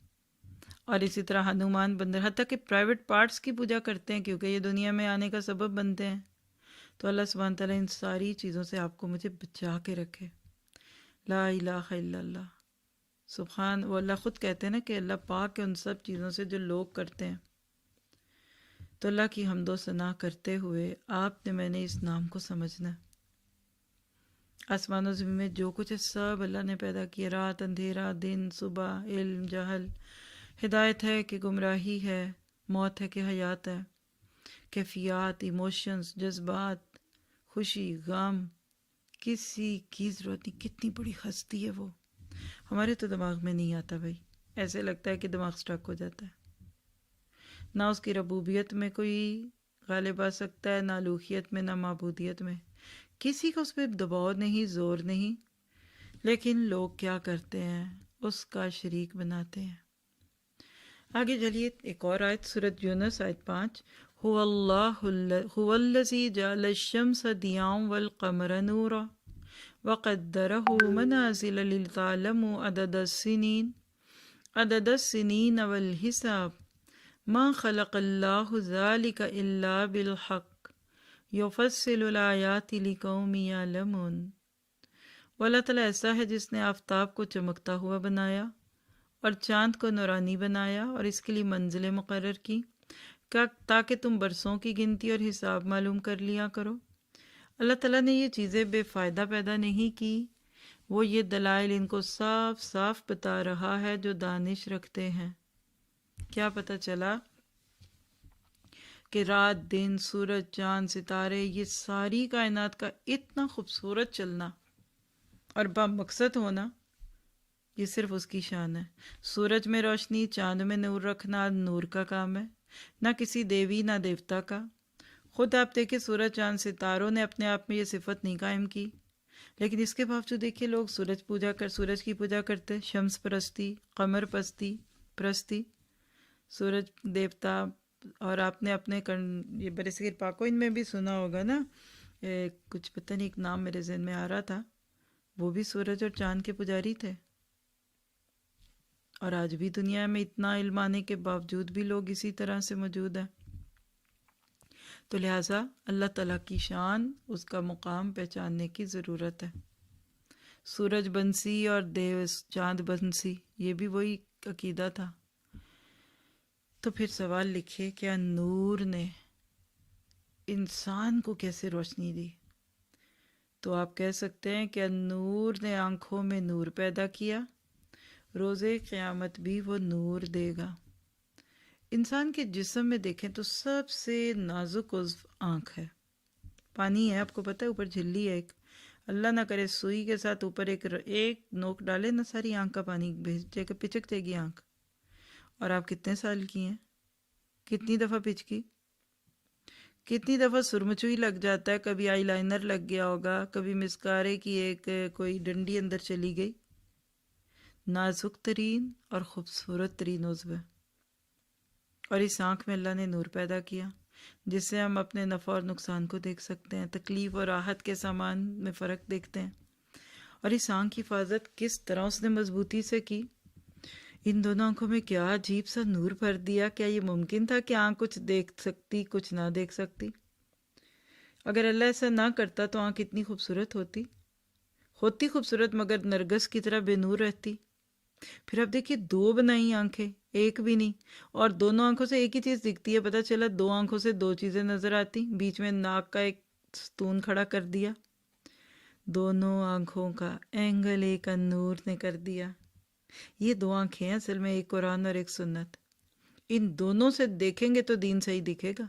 Speaker 4: اور اسی طرح ہنومان بندر، حتیٰ کہ پرائیویٹ پارٹس کی پوجا کرتے ہیں کیونکہ یہ دنیا میں آنے کا سبب بنتے ہیں۔ تو اللہ سبحانہ تعالیٰ ان ساری چیزوں سے آپ کو مجھے بچا کے رکھے۔ لا الہ الا اللہ، سبحان، وہ اللہ خود کہتے ہیں نا کہ اللہ پاک ہے ان سب چیزوں سے جو لوگ کرتے ہیں۔ تو اللہ کی حمد و ثنا کرتے ہوئے آپ نے میں نے اس نام کو سمجھنا ہے۔ آسمان و زمین میں جو کچھ ہے سب اللہ نے پیدا کیا، رات، اندھیرا، دن، صبح، علم، جہل، ہدایت ہے کہ گمراہی ہے، موت ہے کہ حیات ہے، کیفیات، ایموشنز، جذبات، خوشی، غم، کسی کی ضرورت نہیں۔ کتنی بڑی ہستی ہے وہ، ہمارے تو دماغ میں نہیں آتا بھائی، ایسے لگتا ہے کہ دماغ سٹرک ہو جاتا ہے۔ نہ اس کی ربوبیت میں کوئی غالب آ سکتا ہے، نہ الوہیت میں، نہ معبودیت میں، کسی کو اس پہ دباؤ نہیں، زور نہیں، لیکن لوگ کیا کرتے ہیں، اس کا شریک بناتے ہیں۔ آگے چلیے ایک اور آیت، سورۃ یونس آیت 5، هو الذی جعل الشمس ضیاء والقمر نورا وقدرہ منازل لتعلموا عدد السنین عدد السنین والحساب ما خلق اللہ ذلک الا بالحق یفصل الآیات لقوم یعلمون۔ وہ اللہ تعالیٰ ایسا ہے جس نے آفتاب کو چمکتا ہوا بنایا اور چاند کو نورانی بنایا اور اس کے لیے منزلیں مقرر کی تاکہ تم برسوں کی گنتی اور حساب معلوم کر لیا کرو۔ اللہ تعالیٰ نے یہ چیزیں بے فائدہ پیدا نہیں کی، وہ یہ دلائل ان کو صاف صاف بتا رہا ہے جو دانش رکھتے ہیں۔ کیا پتہ چلا کہ رات دن سورج چاند ستارے یہ ساری کائنات کا اتنا خوبصورت چلنا اور با مقصد ہونا یہ صرف اس کی شان ہے۔ سورج میں روشنی، چاند میں نور رکھنا نور کا کام ہے، نہ کسی دیوی نہ دیوتا کا۔ خود آپ دیکھیں سورج چاند ستاروں نے اپنے آپ میں یہ صفت نہیں قائم کی، لیکن اس کے باوجود دیکھیے لوگ سورج کی پوجا کرتے، شمس پرستی، قمر پرستی، سورج دیوتا۔ اور آپ نے اپنے یہ برصغیر پاک و ہند میں بھی سنا ہوگا نا، کچھ پتہ نہیں ایک نام میرے ذہن میں آ رہا تھا، وہ بھی سورج اور چاند کے پجاری تھے۔ اور آج بھی دنیا میں اتنا علم آنے کے باوجود بھی لوگ اسی طرح سے موجود ہیں۔ تو لہٰذا اللہ تعالیٰ کی شان، اس کا مقام پہچاننے کی ضرورت ہے۔ سورج بنسی اور چاند بنسی، یہ بھی وہی عقیدہ تھا۔ تو پھر سوال لکھے، کیا نور نے انسان کو کیسے روشنی دی؟ تو آپ کہہ سکتے ہیں کہ نور نے آنکھوں میں نور پیدا کیا، روز قیامت بھی وہ نور دے گا۔ انسان کے جسم میں دیکھیں تو سب سے نازک عضو آنکھ ہے، پانی ہے، آپ کو پتہ ہے اوپر جھلی ہے ایک، اللہ نہ کرے سوئی کے ساتھ اوپر ایک نوک ڈالے نہ ساری آنکھ کا پانی بھیج کے پچک جائے گی آنکھ۔ اور آپ کتنے سال کی ہیں؟ کتنی دفعہ پچکی؟ کتنی دفعہ سرمچوئی لگ جاتا ہے، کبھی آئی لائنر لگ گیا ہوگا، کبھی مسکارے کی ایک کوئی ڈنڈی اندر چلی گئی۔ نازک ترین اور خوبصورت ترین عضو ہے، اور اس آنکھ میں اللہ نے نور پیدا کیا جس سے ہم اپنے نفع اور نقصان کو دیکھ سکتے ہیں، تکلیف اور راحت کے سامان میں فرق دیکھتے ہیں۔ اور اس آنکھ کی حفاظت کس طرح اس نے مضبوطی سے کی۔ ان دونوں آنکھوں میں کیا عجیب سا نور بھر دیا، کیا یہ ممکن تھا کہ آنکھ کچھ دیکھ سکتی کچھ نہ دیکھ سکتی؟ اگر اللہ ایسا نہ کرتا تو آنکھ اتنی خوبصورت ہوتی خوبصورت مگر نرگس کی طرح بے نور رہتی۔ پھر اب دیکھیے دو بنائی آنکھیں، ایک بھی نہیں، اور دونوں آنکھوں سے ایک ہی چیز دکھتی ہے، پتہ چلا دو آنکھوں سے دو چیزیں نظر آتی، بیچ میں ناک کا ایک ستون کھڑا کر دیا، دونوں آنکھوں کا اینگل ایک نور نے کر دیا۔ یہ دو آنکھیں ہیں اصل میں، ایک قرآن اور ایک سنت۔ ان دونوں سے دیکھیں گے تو دین صحیح دکھے گا۔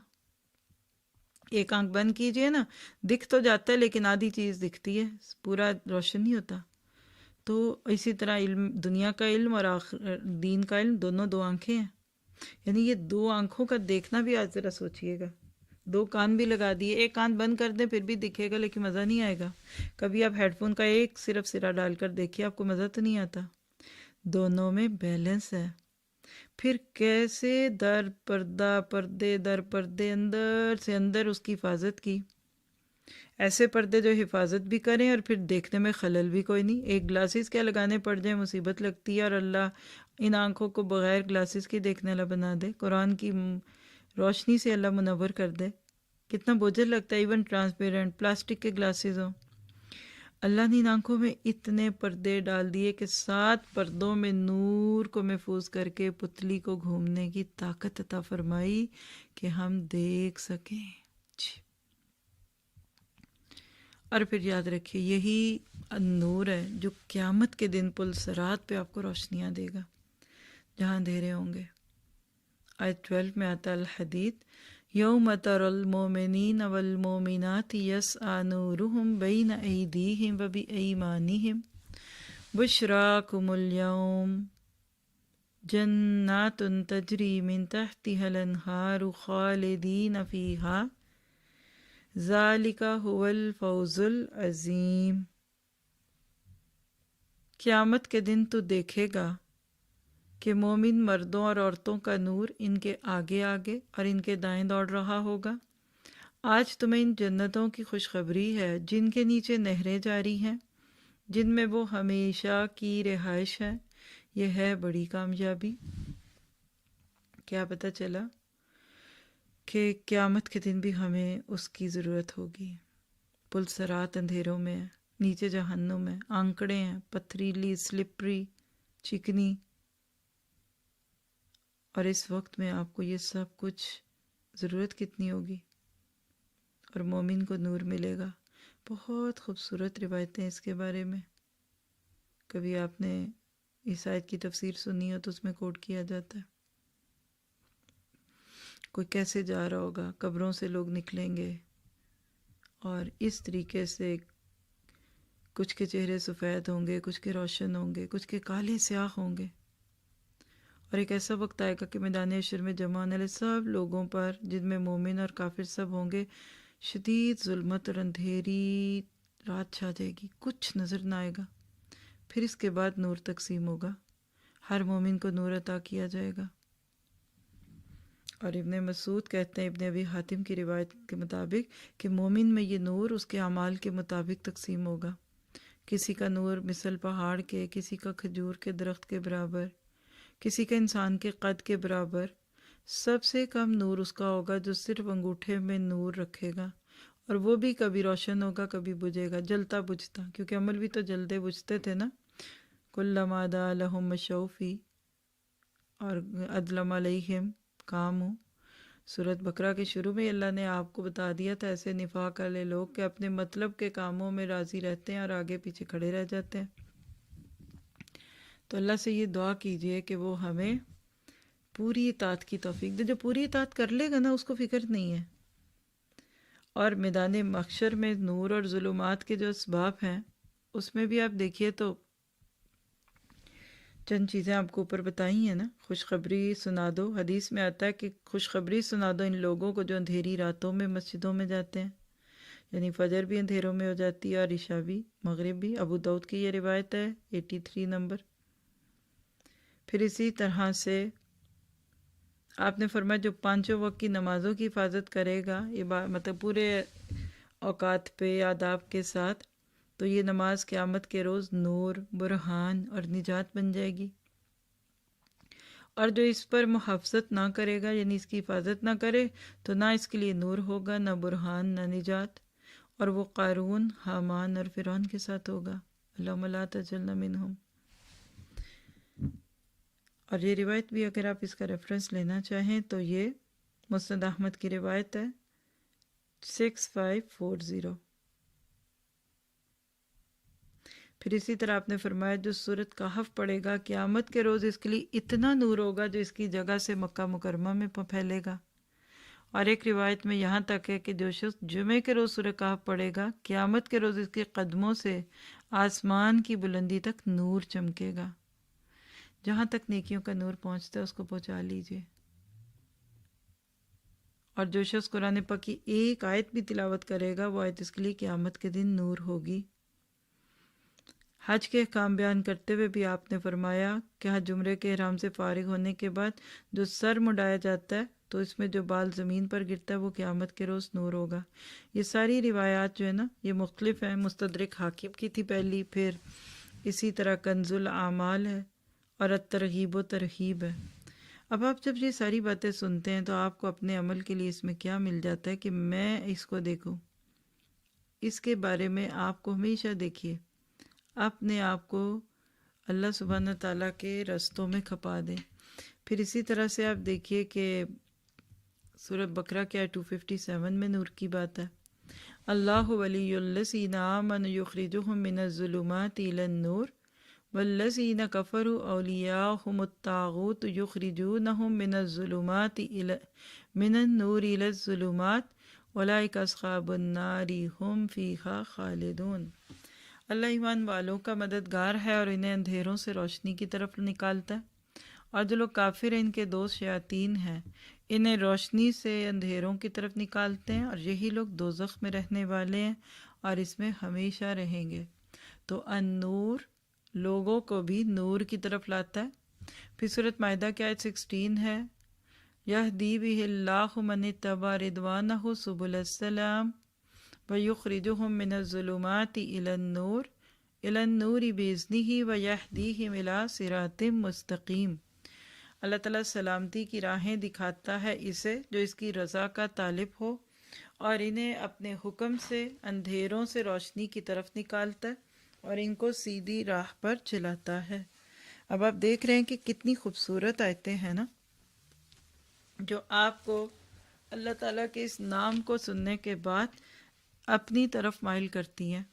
Speaker 4: ایک آنکھ بند کیجئے نا، دکھ تو جاتا ہے لیکن آدھی چیز دکھتی ہے، پورا روشن نہیں ہوتا۔ تو اسی طرح علم، دنیا کا علم اور دین کا علم، دونوں دو آنکھیں ہیں۔ یعنی یہ دو آنکھوں کا دیکھنا بھی آج ذرا سوچئے گا۔ دو کان بھی لگا دیے، ایک کان بند کر دیں پھر بھی دکھے گا لیکن مزہ نہیں آئے گا۔ کبھی آپ ہیڈ فون کا ایک صرف سرا ڈال کر دیکھیے، آپ کو مزہ تو نہیں آتا۔ دونوں میں بیلنس ہے۔ پھر کیسے در پردے اندر سے اندر اس کی حفاظت کی، ایسے پردے جو حفاظت بھی کریں اور پھر دیکھنے میں خلل بھی کوئی نہیں۔ ایک گلاسز کیا لگانے پڑ جائیں مصیبت لگتی ہے، اور اللہ ان آنکھوں کو بغیر گلاسز کے دیکھنے والا بنا دے، قرآن کی روشنی سے اللہ منور کر دے، کتنا بوجھل لگتا ہے۔ ایون ٹرانسپیرنٹ پلاسٹک کے گلاسز ہوں، اللہ نے ان آنکھوں میں اتنے پردے ڈال دیے کہ 7 پردوں میں نور کو محفوظ کر کے پتلی کو گھومنے کی طاقت عطا فرمائی کہ ہم دیکھ سکیں۔ اور پھر یاد رکھیے یہی نور ہے جو قیامت کے دن پل صراط پہ آپ کو روشنیاں دے گا جہاں اندھیرے ہوں گے۔ آیت 12 میں آتا الحدید یوم تر المؤمنین والمؤمنات یسعی نورہم بین ایدیہم وبایمانہم بشراکم اليوم جنات تجری من تحتها الانہار خالدین فیہا ذالک هو الفوز العظیم۔ قیامت کے دن تو دیکھے گا کہ مومن مردوں اور عورتوں کا نور ان کے آگے آگے اور ان کے دائیں دوڑ رہا ہوگا۔ آج تمہیں ان جنتوں کی خوشخبری ہے جن کے نیچے نہریں جاری ہیں، جن میں وہ ہمیشہ کی رہائش ہے۔ یہ ہے بڑی کامیابی۔ کیا پتہ چلا کہ قیامت کے دن بھی ہمیں اس کی ضرورت ہوگی۔ پل صراط اندھیروں میں ہے، نیچے جہنم ہے، آنکڑے ہیں پتھریلی، سلپری، چکنی، اور اس وقت میں آپ کو یہ سب کچھ ضرورت کتنی ہوگی، اور مومن کو نور ملے گا۔ بہت خوبصورت روایتیں اس کے بارے میں، کبھی آپ نے اس آیت کی تفسیر سنی ہو تو اس میں کوٹ کیا جاتا ہے، کوئی کیسے جا رہا ہوگا، قبروں سے لوگ نکلیں گے اور اس طریقے سے کچھ کے چہرے سفید ہوں گے، کچھ کے روشن ہوں گے، کچھ کے کالے سیاہ ہوں گے، اور ایک ایسا وقت آئے گا کہ میدان حشر میں جمع ہونے والے سب لوگوں پر، جن میں مومن اور کافر سب ہوں گے، شدید ظلمت اور اندھیری رات چھا جائے گی، کچھ نظر نہ آئے گا۔ پھر اس کے بعد نور تقسیم ہوگا، ہر مومن کو نور عطا کیا جائے گا۔ اور ابن مسعود کہتے ہیں ابن ابی حاتم کی روایت کے مطابق کہ مومن میں یہ نور اس کے اعمال کے مطابق تقسیم ہوگا، کسی کا نور مثل پہاڑ کے، کسی کا کھجور کے درخت کے برابر، کسی کا انسان کے قد کے برابر۔ سب سے کم نور اس کا ہوگا جو صرف انگوٹھے میں نور رکھے گا، اور وہ بھی کبھی روشن ہوگا کبھی بجھے گا، جلتا بجھتا، کیونکہ عمل بھی تو جلتے بجھتے تھے نا۔ کلما دا لہم مشوا فیہ اور ادلم علیہم کام ہو۔ سورۃ بقرہ کے شروع میں اللہ نے آپ کو بتا دیا تھا ایسے نفاق والے لوگ کہ اپنے مطلب کے کاموں میں راضی رہتے ہیں اور آگے پیچھے کھڑے رہ جاتے ہیں۔ تو اللہ سے یہ دعا کیجئے کہ وہ ہمیں پوری اطاعت کی توفیق دے۔ جو پوری اطاعت کر لے گا نا اس کو فکر نہیں ہے۔ اور میدان محشر میں نور اور ظلمات کے جو اسباب ہیں اس میں بھی آپ دیکھیے تو چند چیزیں آپ کو اوپر بتائی ہیں نا۔ خوشخبری سنا دو، حدیث میں آتا ہے کہ خوشخبری سنا دو ان لوگوں کو جو اندھیری راتوں میں مسجدوں میں جاتے ہیں، یعنی فجر بھی اندھیروں میں ہو جاتی ہے اور عشاء بھی، مغرب بھی۔ ابو داؤد کی یہ روایت ہے 83 نمبر۔ پھر اسی طرح سے آپ نے فرمایا جو پانچوں وقت کی نمازوں کی حفاظت کرے گا، یہ مطلب پورے اوقات پہ آداب کے ساتھ، تو یہ نماز قیامت کے روز نور، برہان اور نجات بن جائے گی۔ اور جو اس پر محافظت نہ کرے گا، یعنی اس کی حفاظت نہ کرے، تو نہ اس کے لیے نور ہوگا، نہ برہان، نہ نجات، اور وہ قارون، حامان اور فرعون کے ساتھ ہوگا۔ اللہم لا تجعلنا منہم۔ اور یہ روایت بھی اگر آپ اس کا ریفرنس لینا چاہیں تو یہ مسند احمد کی روایت ہے 6540۔ پھر اسی طرح آپ نے فرمایا جو سورۃ کہف پڑھے گا قیامت کے روز اس کے لیے اتنا نور ہوگا جو اس کی جگہ سے مکہ مکرمہ میں پھیلے گا۔ اور ایک روایت میں یہاں تک ہے کہ جو شخص جمعے کے روز سورۃ کہف پڑھے گا قیامت کے روز اس کے قدموں سے آسمان کی بلندی تک نور چمکے گا۔ جہاں تک نیکیوں کا نور پہنچتا ہے اس کو پہنچا لیجئے۔ اور جو شخص قرآن پاک کی ایک آیت بھی تلاوت کرے گا وہ آیت اس کے لیے قیامت کے دن نور ہوگی۔ حج کے احکام بیان کرتے ہوئے بھی آپ نے فرمایا کہ حج عمرے کے احرام سے فارغ ہونے کے بعد جو سر مڈایا جاتا ہے تو اس میں جو بال زمین پر گرتا ہے وہ قیامت کے روز نور ہوگا۔ یہ ساری روایات جو ہے نا یہ مختلف ہیں۔ مستدرک حاکم کی تھی پہلی، پھر اسی طرح کنز الاعمال ہے اور الترغیب و ترہیب ہے۔ اب آپ جب یہ ساری باتیں سنتے ہیں تو آپ کو اپنے عمل کے لیے اس میں کیا مل جاتا ہے کہ میں اس کو دیکھوں، اس کے بارے میں آپ کو ہمیشہ دیکھیے، اپنے آپ کو اللہ سبحانہ تعالیٰ کے رستوں میں کھپا دیں۔ پھر اسی طرح سے آپ دیکھیے کہ سورۃ بقرہ کے 257 میں نور کی بات ہے، اللہ ولی الذین آمنوا یخرجہم من الظلمات الی النور والذین کفروا اولیاءہم الطاغوت یخرجونہم من النور الی الظلمات اولئک اصحاب النار ہم فیہا خالدون۔ اللہ ایمان والوں کا مددگار ہے اور انہیں اندھیروں سے روشنی کی طرف نکالتا ہے، اور جو لوگ کافر ہیں ان کے دوست شیاطین ہیں، انہیں روشنی سے اندھیروں کی طرف نکالتے ہیں، اور یہی لوگ دوزخ میں رہنے والے ہیں اور اس میں ہمیشہ رہیں گے۔ تو النور لوگوں کو بھی نور کی طرف لاتا ہے۔ پھر سورۃ مائدہ کی آیت 16 ہے یہدی بہ اللہ من اتبع رضوانہ سبل السلام وَيُخْرِجُهُم مِّنَ الظُّلُمَاتِ إِلَى النُّورِ الی النور بإذنہ ویہدیہم الی صراط مستقیم۔ اللہ تعالیٰ سلامتی کی راہیں دکھاتا ہے اسے جو اس کی رضا کا طالب ہو، اور انہیں اپنے حکم سے اندھیروں سے روشنی کی طرف نکالتا ہے اور ان کو سیدھی راہ پر چلاتا ہے۔ اب آپ دیکھ رہے ہیں کہ کتنی خوبصورت آیتیں ہیں نا، جو آپ کو اللہ تعالیٰ کے اس نام کو سننے کے بعد اپنی طرف مائل کرتی ہیں۔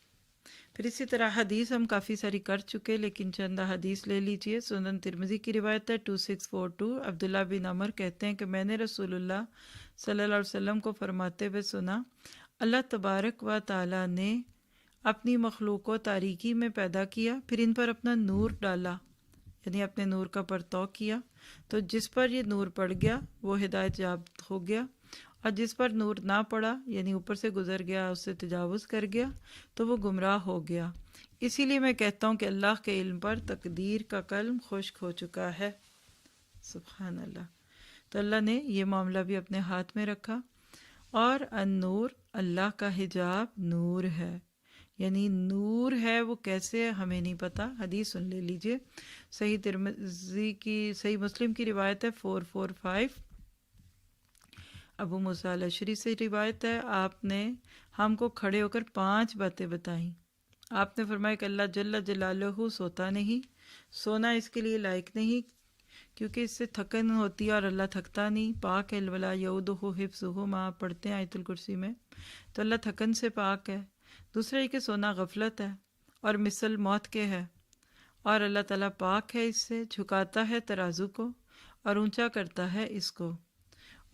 Speaker 4: پھر اسی طرح حدیث ہم کافی ساری کر چکے، لیکن چند حدیث لے لیجئے۔ سنن ترمذی کی روایت ہے 2642، عبداللہ بن عمر کہتے ہیں کہ میں نے رسول اللہ صلی اللہ علیہ وسلم کو فرماتے ہوئے سنا، اللہ تبارک و تعالیٰ نے اپنی مخلوق کو تاریکی میں پیدا کیا، پھر ان پر اپنا نور ڈالا، یعنی اپنے نور کا پرتو کیا، تو جس پر یہ نور پڑ گیا وہ ہدایت یاب ہو گیا، اور جس پر نور نہ پڑا یعنی اوپر سے گزر گیا، اس سے تجاوز کر گیا، تو وہ گمراہ ہو گیا۔ اسی لیے میں کہتا ہوں کہ اللہ کے علم پر تقدیر کا قلم خشک ہو چکا ہے۔ سبحان اللہ۔ تو اللہ نے یہ معاملہ بھی اپنے ہاتھ میں رکھا، اور النور، اللہ کا حجاب نور ہے، یعنی نور ہے وہ کیسے ہے ہمیں نہیں پتہ۔ حدیث سن لے لیجئے، صحیح ترمذی کی، صحیح مسلم کی روایت ہے 445، ابو موسیٰ الاشعری سے روایت ہے، آپ نے ہم کو کھڑے ہو کر 5 باتیں بتائیں۔ آپ نے فرمایا کہ اللہ جل جلالہ سوتا نہیں، سونا اس کے لیے لائق نہیں کیونکہ اس سے تھکن ہوتی ہے، اور اللہ تھکتا نہیں، پاک ہے، ولا یعودہ حفظہما آپ پڑھتے ہیں آیت الکرسی میں، تو اللہ تھکن سے پاک ہے۔ دوسرا یہ کہ سونا غفلت ہے اور مثل موت کے ہے، اور اللہ تعالیٰ پاک ہے اس سے، جھکاتا ہے ترازو کو اور اونچا کرتا ہے اس کو،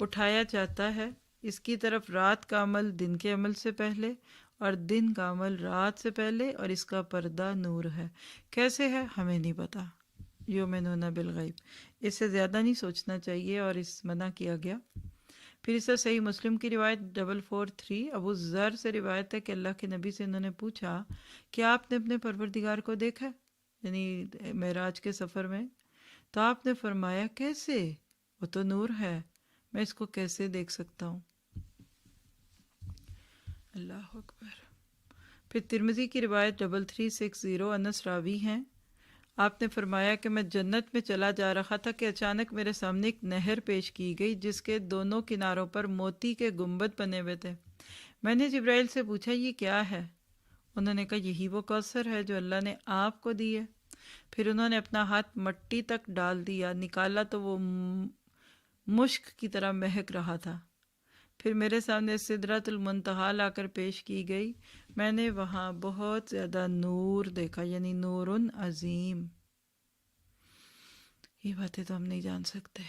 Speaker 4: اٹھایا جاتا ہے اس کی طرف رات کا عمل دن کے عمل سے پہلے اور دن کا عمل رات سے پہلے، اور اس کا پردہ نور ہے۔ کیسے ہے ہمیں نہیں پتہ، یؤمنون بالغیب، اس سے زیادہ نہیں سوچنا چاہیے اور اس منع کیا گیا۔ پھر اس سے صحیح مسلم کی روایت 443، ابو ذر سے روایت ہے کہ اللہ کے نبی سے انہوں نے پوچھا کہ آپ نے اپنے پروردگار کو دیکھا، یعنی معراج کے سفر میں؟ تو آپ نے فرمایا کیسے، وہ تو نور ہے، میں اس کو کیسے دیکھ سکتا ہوں؟ اللہ اکبر۔ پھر ترمذی کی روایت 3360، انس راوی ہیں، آپ نے فرمایا کہ میں جنت میں چلا جا رہا تھا کہ اچانک میرے سامنے ایک نہر پیش کی گئی جس کے دونوں کناروں پر موتی کے گنبد بنے ہوئے تھے۔ میں نے جبرائیل سے پوچھا یہ کیا ہے؟ انہوں نے کہا یہی وہ کوثر ہے جو اللہ نے آپ کو دی ہے۔ پھر انہوں نے اپنا ہاتھ مٹی تک ڈال دیا، نکالا تو وہ مشک کی طرح مہک رہا تھا۔ پھر میرے سامنے سدرۃ المنتہا لا کر پیش کی گئی، میں نے وہاں بہت زیادہ نور دیکھا، یعنی نور عظیم۔ یہ باتیں تو ہم نہیں جان سکتے۔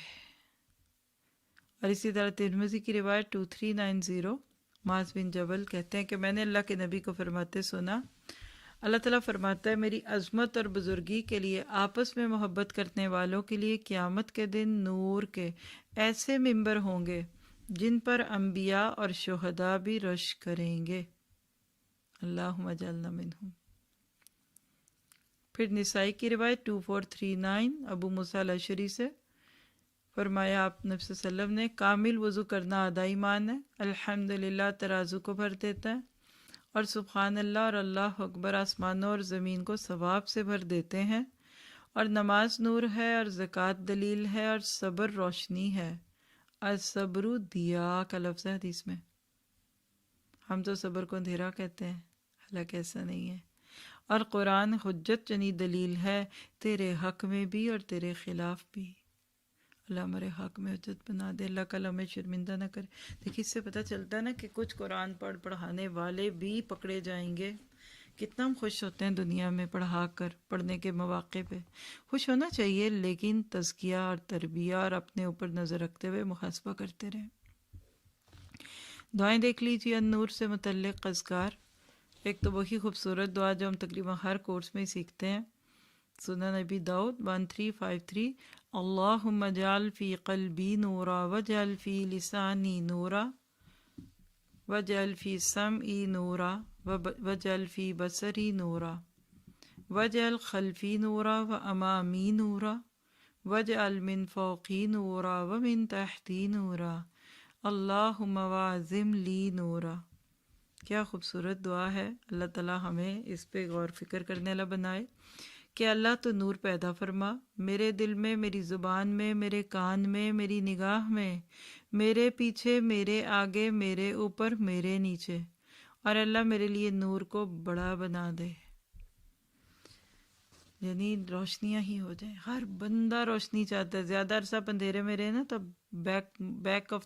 Speaker 4: اور اسی طرح ترمذی کی روایت 2390، معاذ بن جبل کہتے ہیں کہ میں نے اللہ کے نبی کو فرماتے سنا، اللہ تعالیٰ فرماتا ہے میری عظمت اور بزرگی کے لیے آپس میں محبت کرنے والوں کے لیے قیامت کے دن نور کے ایسے ممبر ہوں گے جن پر انبیاء اور شہداء بھی رش کریں گے، اللہم اجعلنا منہم۔ پھر نسائی کی روایت 2439، ابو موسیٰ الاشعری سے فرمایا آپ نبی صلی اللہ علیہ وسلم نے کامل وضو کرنا آدھا ایمان ہے، الحمدللہ ترازو کو بھر دیتا ہے، اور سبحان اللہ اور اللہ اکبر آسمانوں اور زمین کو ثواب سے بھر دیتے ہیں، اور نماز نور ہے اور زکوٰۃ دلیل ہے اور صبر روشنی ہے۔ الصبر دیا کا لفظ ہے حدیث میں، ہم تو صبر کو اندھیرا کہتے ہیں، حالانکہ ایسا نہیں ہے۔ اور قرآن حجت یعنی دلیل ہے تیرے حق میں بھی اور تیرے خلاف بھی۔ اللہ ہمارے حق میں حجت بنا دے، اللہ کل ہمیں شرمندہ نہ کرے۔ دیکھیے اس سے پتہ چلتا ہے نا کہ کچھ قرآن پڑھانے والے بھی پکڑے جائیں گے۔ کتنا ہم خوش ہوتے ہیں دنیا میں پڑھا کر، پڑھنے کے مواقع پہ خوش ہونا چاہیے، لیکن تزکیہ اور تربیہ اور اپنے اوپر نظر رکھتے ہوئے محاسبہ کرتے رہیں۔ دعائیں دیکھ لیجیے النور سے متعلق اذکار۔ ایک تو وہی خوبصورت دعا جو ہم تقریباً ہر کورس میں ہی سیکھتے ہیں، سنن ابی داؤد 1353، اللہم اجعل فی قلبی نورا وجعل فی لسانی نورا وجعل فی سمعی نورا وجعل فی بصری نورا وجعل خلفی نورا وامامی نورا وجعل من فوقی نورا ومن تحتی نورا اللہم واعظم لی نورا۔ کیا خوبصورت دعا ہے. اللہ تعالیٰ ہمیں اس پہ غور فکر کرنے والا بنائے کہ اللہ تو نور پیدا فرما میرے دل میں، میری زبان میں، میرے کان میں، میری نگاہ میں، میرے پیچھے، میرے آگے، میرے اوپر، میرے نیچے، اور اللہ میرے لیے نور کو بڑا بنا دے، یعنی روشنیاں ہی ہو جائیں. ہر بندہ روشنی چاہتا ہے. زیادہ عرصہ اندھیرے میں رہے نا تو بیکورڈ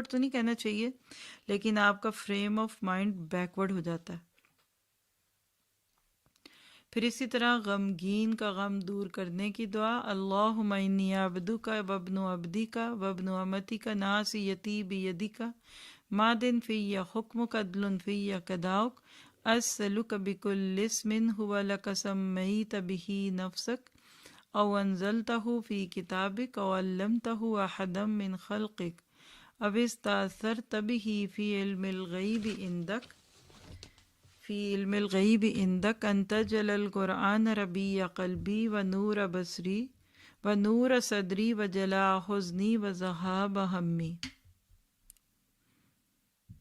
Speaker 4: تو نہیں کہنا چاہیے، لیکن آپ کا فریم آف مائنڈ بیکورڈ ہو جاتا ہے. پھر اسی طرح غمگین کا غم دور کرنے کی دعا. اللہم انی عبدک وابن عبدک وابن امتک ناصیتی بیدک ماضٍ فی حکمک عدل فی قضاؤک اسألک بکل اسم هو لک سمیت بہ نفسک او انزلتہ فی کتابک او علمتہ احدا من خلقک او استأثرت بہ فی علم الغیب عندک ان تجعل القرآن ربیع قلبی و نور بصری و نور صدری و جلاء حزنی و ذہاب ہمی.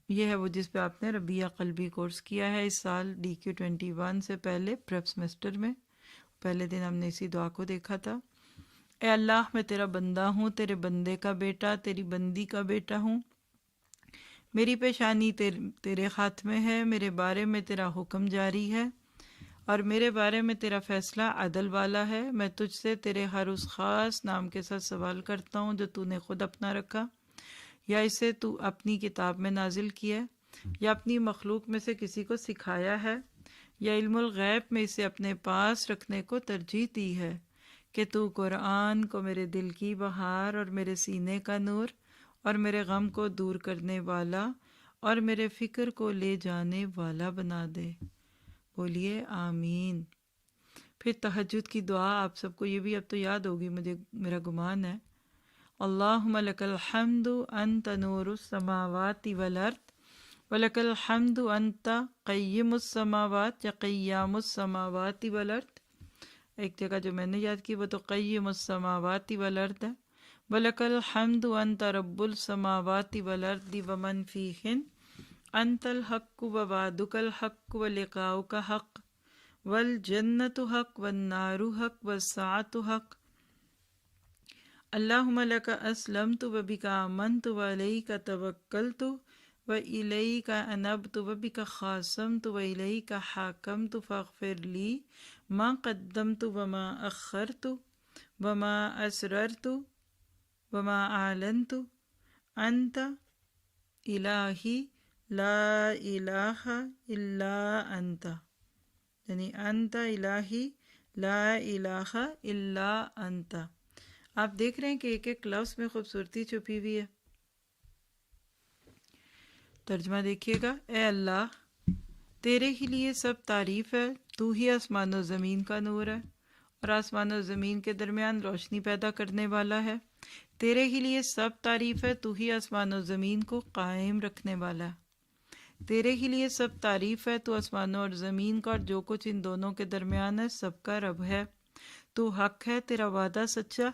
Speaker 4: یہ ہے وہ جس پہ آپ نے ربیع قلبی کورس کیا ہے اس سال DQ21 سے پہلے پریپ سمیسٹر میں. پہلے دن ہم نے اسی دعا کو دیکھا تھا. اے اللہ میں تیرا بندہ ہوں، تیرے بندے کا بیٹا، تیری بندی کا بیٹا ہوں. میری پیشانی تیرے ہاتھ میں ہے، میرے بارے میں تیرا حکم جاری ہے اور میرے بارے میں تیرا فیصلہ عدل والا ہے. میں تجھ سے تیرے ہر اس خاص نام کے ساتھ سوال کرتا ہوں جو تو نے خود اپنا رکھا، یا اسے تو اپنی کتاب میں نازل کیا، یا اپنی مخلوق میں سے کسی کو سکھایا ہے، یا علم الغیب میں اسے اپنے پاس رکھنے کو ترجیح دی ہے، کہ تو قرآن کو میرے دل کی بہار اور میرے سینے کا نور اور میرے غم کو دور کرنے والا اور میرے فکر کو لے جانے والا بنا دے. بولیے آمین. پھر تہجد کی دعا آپ سب کو یہ بھی اب تو یاد ہوگی، مجھے میرا گمان ہے. اللہم لک الحمد انت نور السماوات والارض ولک الحمد انت قیم السماوات یا قیام السماوات والارض. ایک جگہ جو میں نے یاد کی وہ تو قیم السماوات والارض ہے. وَلَكَ الْحَمْدُ أَنْتَ رَبُّ السَّمَاوَاتِ وَالْأَرْضِ وَمَنْ فِيهِنَّ أَنْتَ الْحَقُّ وَوَعْدُكَ الْحَقُّ وَلِقَاؤُكَ حَقٌّ وَالْجَنَّةُ حَقٌّ وَالنَّارُ حَقٌّ وَالسَّاعَةُ حَقٌّ. اللہم لک اسلمت وبک آمنت وعلیک توکلت وإلیک انبت وبک خاصمت وإلیک حاکمت فاغفر لی ما قدمت وما اخرت وما اسررت وما اعلنت انت الہی لا الہ الا انت، یعنی انت الہی لا الہ الا انت. آپ دیکھ رہے ہیں کہ ایک ایک لفظ میں خوبصورتی چھپی ہوئی ہے. ترجمہ دیکھیے گا. اے اللہ تیرے ہی لیے سب تعریف ہے، تو ہی آسمان و زمین کا نور ہے اور آسمان و زمین کے درمیان روشنی پیدا کرنے والا ہے. تیرے ہی لیے سب تعریف ہے، تو ہی آسمان و زمین کو قائم رکھنے والا ہے. تیرے ہی لیے سب تعریف ہے، تو آسمانوں اور زمین کا اور جو کچھ ان دونوں کے درمیان ہے سب کا رب ہے. تو حق ہے، تیرا وعدہ سچا،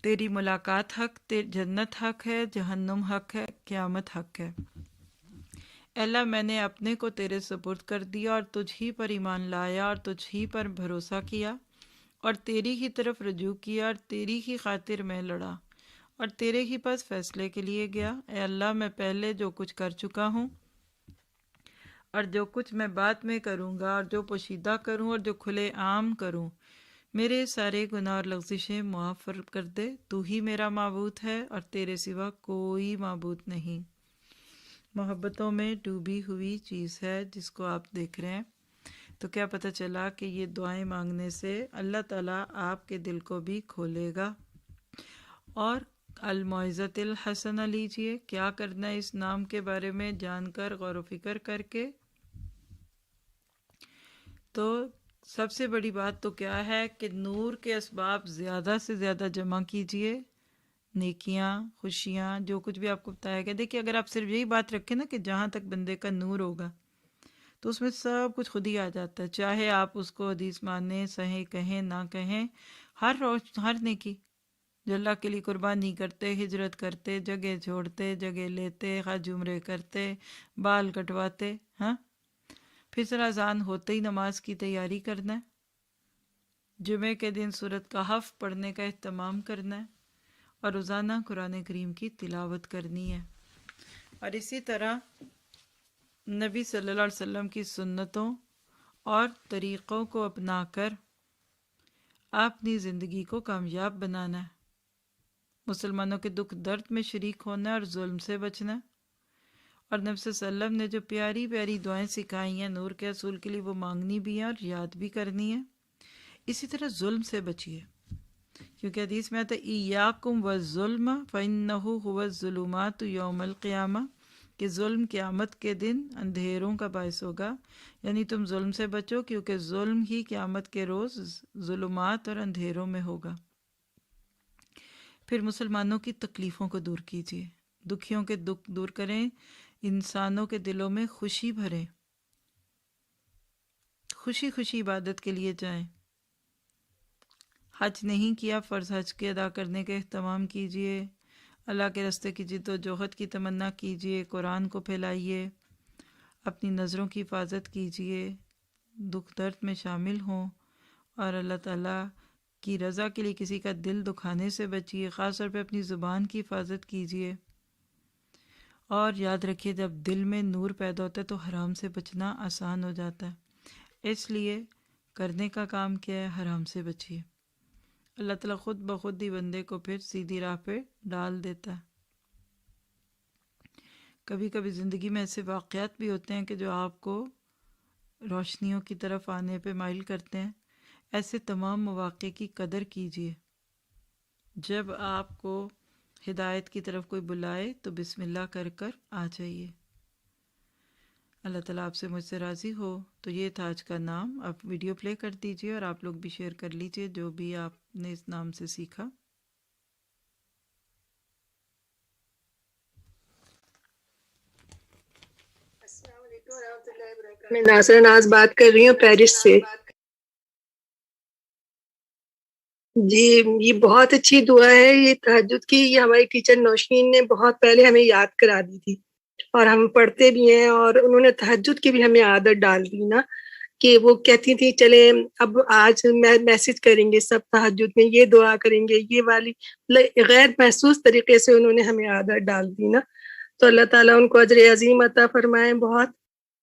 Speaker 4: تیری ملاقات حق، جنت حق ہے، جہنم حق ہے، قیامت حق ہے. اے اللہ میں نے اپنے کو تیرے سپرد کر دیا اور تجھ ہی پر ایمان لایا اور تجھ ہی پر بھروسہ کیا اور تیری ہی طرف رجوع کیا اور تیری ہی خاطر میں لڑا اور تیرے ہی پاس فیصلے کے لیے گیا. اے اللہ میں پہلے جو کچھ کر چکا ہوں اور جو کچھ میں بعد میں کروں گا اور جو پوشیدہ کروں اور جو کھلے عام کروں، میرے سارے گناہ اور لغزشیں معاف کر دے. تو ہی میرا معبود ہے اور تیرے سوا کوئی معبود نہیں. محبتوں میں ڈوبی ہوئی چیز ہے جس کو آپ دیکھ رہے ہیں. تو کیا پتہ چلا کہ یہ دعائیں مانگنے سے اللہ تعالیٰ آپ کے دل کو بھی کھولے گا. اور الموعظۃ الحسنہ لیجئے. کیا کرنا ہے اس نام کے بارے میں جان کر غور و فکر کر کے. تو سب سے بڑی بات تو کیا ہے کہ نور کے اسباب زیادہ سے زیادہ جمع کیجئے. نیکیاں، خوشیاں، جو کچھ بھی آپ کو بتایا گیا. دیکھیے اگر آپ صرف یہی بات رکھیں نا کہ جہاں تک بندے کا نور ہوگا تو اس میں سب کچھ خود ہی آ جاتا ہے. چاہے آپ اس کو حدیث مانیں، سہیں کہیں نہ کہیں، ہر نیکی جو اللہ کے لیے قربانی کرتے، ہجرت کرتے، جگہ چھوڑتے، جگہ لیتے، حج عمرے کرتے، بال کٹواتے. ہاں، پھر سر اذان ہوتے ہی نماز کی تیاری کرنا ہے، جمعے کے دن سورۃ کہف پڑھنے کا اہتمام کرنا ہے، اور روزانہ قرآن کریم کی تلاوت کرنی ہے. اور اسی طرح نبی صلی اللہ علیہ وسلم کی سنتوں اور طریقوں کو اپنا کر اپنی زندگی کو کامیاب بنانا ہے. مسلمانوں کے دکھ درد میں شریک ہونا ہے اور ظلم سے بچنا ہے. اور نبی صلی اللہ علیہ وسلم نے جو پیاری پیاری دعائیں سکھائی ہیں نور کے حصول کے لیے، وہ مانگنی بھی ہیں اور یاد بھی کرنی ہے. اسی طرح ظلم سے بچیے، کیونکہ حدیث میں آتا ہے ایاکم والظلم فإنہ هو الظلمات یوم القیامہ، کہ ظلم قیامت کے دن اندھیروں کا باعث ہوگا. یعنی تم ظلم سے بچو، کیونکہ ظلم ہی قیامت کے روز ظلمات اور اندھیروں میں ہوگا. پھر مسلمانوں کی تکلیفوں کو دور کیجیے، دکھیوں کے دکھ دور کریں، انسانوں کے دلوں میں خوشی بھریں، خوشی خوشی عبادت کے لیے جائیں. حج نہیں کیا، فرض حج کے ادا کرنے کا اہتمام کیجیے، اللہ کے راستے کی جد و جہد کی تمنا کیجیے، قرآن کو پھیلائیے، اپنی نظروں کی حفاظت کیجیے، دکھ درد میں شامل ہوں، اور اللہ تعالیٰ کی رضا کے لیے کسی کا دل دکھانے سے بچیے. خاص طور پہ اپنی زبان کی حفاظت کیجیے. اور یاد رکھیے جب دل میں نور پیدا ہوتا ہے تو حرام سے بچنا آسان ہو جاتا ہے. اس لیے کرنے کا کام کیا ہے؟ حرام سے بچیے. اللہ تعالیٰ خود بخود ہی بندے کو پھر سیدھی راہ پہ ڈال دیتا ہے. کبھی کبھی زندگی میں ایسے واقعات بھی ہوتے ہیں کہ جو آپ کو روشنیوں کی طرف آنے پہ مائل کرتے ہیں. ایسے تمام مواقع کی قدر کیجیے. جب آپ کو ہدایت کی طرف کوئی بلائے تو بسم اللہ کر کر آ جائیے. اللہ تعالیٰ آپ سے مجھ سے راضی ہو. تو یہ تھا آج کا نام. آپ ویڈیو پلے کر دیجئے اور آپ لوگ بھی شیئر کر لیجئے جو بھی آپ نے اس نام سے سیکھا.
Speaker 5: السلام علیکم ورحمۃ اللہ وبرکاتہ. میں ناصرہ ناز بات کر رہی ہوں پیرس سے. جی یہ بہت اچھی دعا ہے یہ تہجد کی. یہ ہماری ٹیچر نوشین نے بہت پہلے ہمیں یاد کرا دی تھی اور ہم پڑھتے بھی ہیں، اور انہوں نے تہجد کی بھی ہمیں عادت ڈال دی نا، کہ وہ کہتی تھی چلیں اب آج میسج کریں گے سب تہجد میں، یہ دعا کریں گے، یہ والی غیر محسوس طریقے سے انہوں نے ہمیں عادت ڈال دی نا. تو اللہ تعالیٰ ان کو اجر عظیم عطا فرمائیں بہت.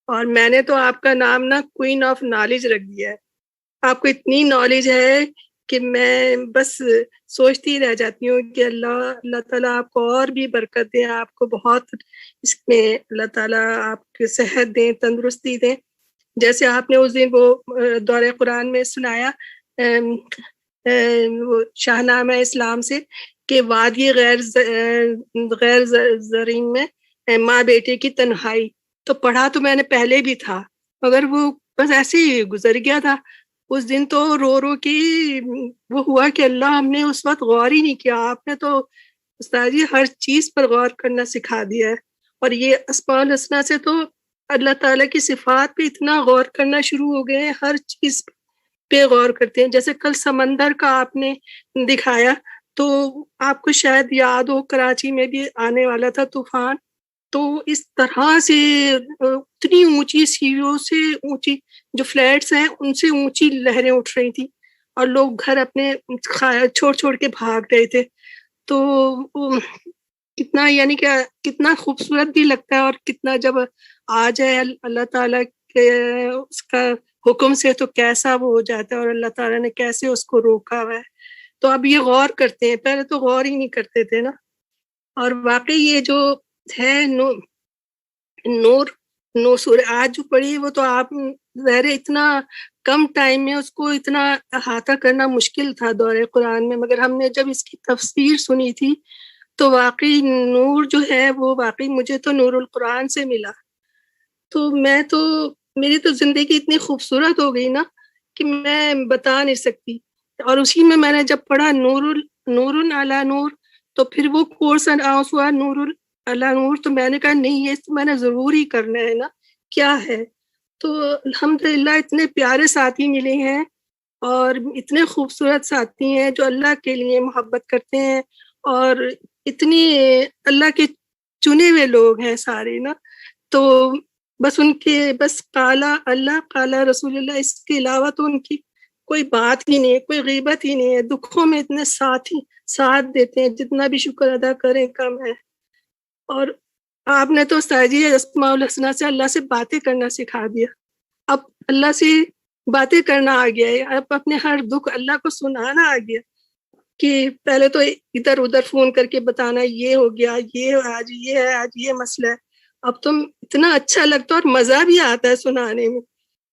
Speaker 5: اور میں نے تو آپ کا نام نا کوئین آف نالج رکھ دیا ہے. آپ کو اتنی نالج ہے کہ میں بس سوچتی رہ جاتی ہوں کہ اللہ تعالیٰ آپ کو اور بھی برکت دیں، آپ کو بہت اس میں اللہ تعالیٰ آپ کو صحت دیں، تندرستی دیں. جیسے آپ نے اس دن وہ دورہ قرآن میں سنایا وہ شاہنامہ اسلام سے کہ وادی غیر زرین میں ماں بیٹے کی تنہائی، تو پڑھا تو میں نے پہلے بھی تھا مگر وہ بس ایسے ہی گزر گیا تھا. اس دن تو رو رو کی وہ ہوا کہ اللہ ہم نے اس وقت غور ہی نہیں کیا. آپ نے تو استاد جی ہر چیز پر غور کرنا سکھا دیا ہے. اور یہ اسماء الحسنہ سے تو اللہ تعالیٰ کی صفات پہ اتنا غور کرنا شروع ہو گئے ہیں، ہر چیز پہ غور کرتے ہیں. جیسے کل سمندر کا آپ نے دکھایا تو آپ کو شاید یاد ہو کراچی میں بھی آنے والا تھا طوفان، تو اس طرح سے اتنی اونچی سیڑھیوں سے اونچی جو فلیٹس ہیں ان سے اونچی لہریں اٹھ رہی تھی اور لوگ گھر اپنے چھوڑ چھوڑ کے بھاگ رہے تھے. تو کتنا یعنی کہ کتنا خوبصورت بھی لگتا ہے، اور کتنا جب آ جائے اللہ تعالیٰ کے اس کا حکم سے تو کیسا وہ ہو جاتا ہے، اور اللہ تعالیٰ نے کیسے اس کو روکا ہوا ہے. تو اب یہ غور کرتے ہیں، پہلے تو غور ہی نہیں کرتے تھے نا. اور واقعی یہ جو ہے نور سورہ آج جو پڑھی وہ تو آپ ظاہر اتنا کم ٹائم میں اس کو اتنا احاطہ کرنا مشکل تھا دورہ قرآن میں، مگر ہم نے جب اس کی تفسیر سنی تھی تو واقعی نور جو ہے وہ واقعی مجھے تو نور القرآن سے ملا. تو میری تو زندگی اتنی خوبصورت ہو گئی نا کہ میں بتا نہیں سکتی. اور اسی میں نے جب پڑھا نور علی نور، تو پھر وہ کورس اناؤنس ہوا نور علی نور، تو میں نے کہا نہیں یہ میں نے ضرور ہی کرنا ہے نا، کیا ہے. تو الحمدللہ اتنے پیارے ساتھی ملے ہیں اور اتنے خوبصورت ساتھی ہیں جو اللہ کے لیے محبت کرتے ہیں، اور اتنی اللہ کے چنے ہوئے لوگ ہیں سارے نا. تو بس ان کے بس قالا اللہ قالا رسول اللہ، اس کے علاوہ تو ان کی کوئی بات ہی نہیں ہے، کوئی غیبت ہی نہیں ہے. دکھوں میں اتنے ساتھ دیتے ہیں، جتنا بھی شکر ادا کریں کم ہے. اور آپ نے تو ساجی اسماء الحسنہ سے اللہ سے باتیں کرنا سکھا دیا. اب اللہ سے باتیں کرنا آ گیا ہے، اب اپنے ہر دکھ اللہ کو سنانا آ گیا. کہ پہلے تو ادھر ادھر فون کر کے بتانا یہ ہو گیا، یہ آج یہ ہے، آج یہ مسئلہ ہے. اب تو اتنا اچھا لگتا ہے اور مزہ بھی آتا ہے سنانے میں،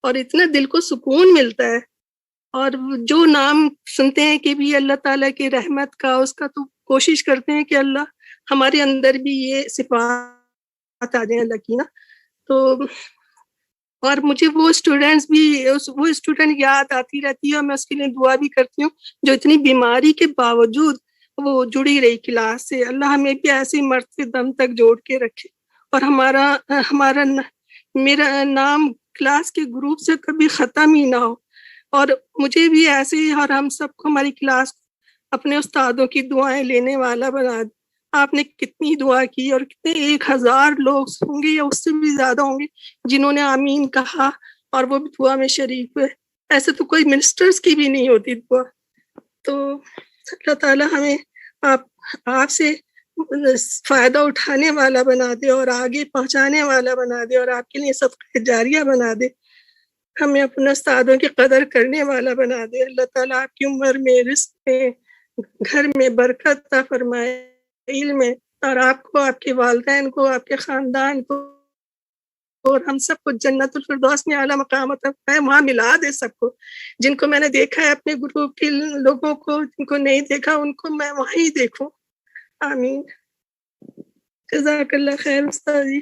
Speaker 5: اور اتنا دل کو سکون ملتا ہے. اور جو نام سنتے ہیں کہ بھی اللہ تعالیٰ کی رحمت کا، اس کا، تو کوشش کرتے ہیں کہ اللہ ہمارے اندر بھی یہ صفات آ جائیں اللہ کی نا. تو اور مجھے وہ اسٹوڈنٹ یاد آتی رہتی ہے، اور میں اس کے لیے دعا بھی کرتی ہوں جو اتنی بیماری کے باوجود وہ جڑی رہی کلاس سے. اللہ ہمیں بھی ایسے مرتے دم تک جوڑ کے رکھے، اور میرا نام کلاس کے گروپ سے کبھی ختم ہی نہ ہو. اور مجھے بھی ایسے ہی، اور ہم سب کو، ہماری کلاس اپنے استادوں کی دعائیں لینے والا بنا دے. آپ نے کتنی دعا کی، اور کتنے 1000 لوگ ہوں گے یا اس سے بھی زیادہ ہوں گے جنہوں نے آمین کہا اور وہ بھی دعا میں شریک ہوئے. ایسے تو کوئی منسٹرز کی بھی نہیں ہوتی دعا. تو اللہ تعالیٰ ہمیں آپ سے فائدہ اٹھانے والا بنا دے، اور آگے پہنچانے والا بنا دے، اور آپ کے لیے صدقہ جاریہ بنا دے. ہمیں اپنے استادوں کی قدر کرنے والا بنا دے. اللہ تعالیٰ آپ کی عمر میں، رزق میں، گھر میں برکت عطا فرمائے، علم میں، اور آپ کو، آپ کے والدین کو، آپ کے خاندان کو، اور ہم سب کو جنت الفردوس میں اعلیٰ مقام عطا فرمائے. وہاں ملا دے سب کو، جن کو میں نے دیکھا ہے اپنے گروپ کے لوگوں کو، جن کو نہیں دیکھا ان کو میں وہیں دیکھوں. آمین. جزاک اللہ خیر استاد جی.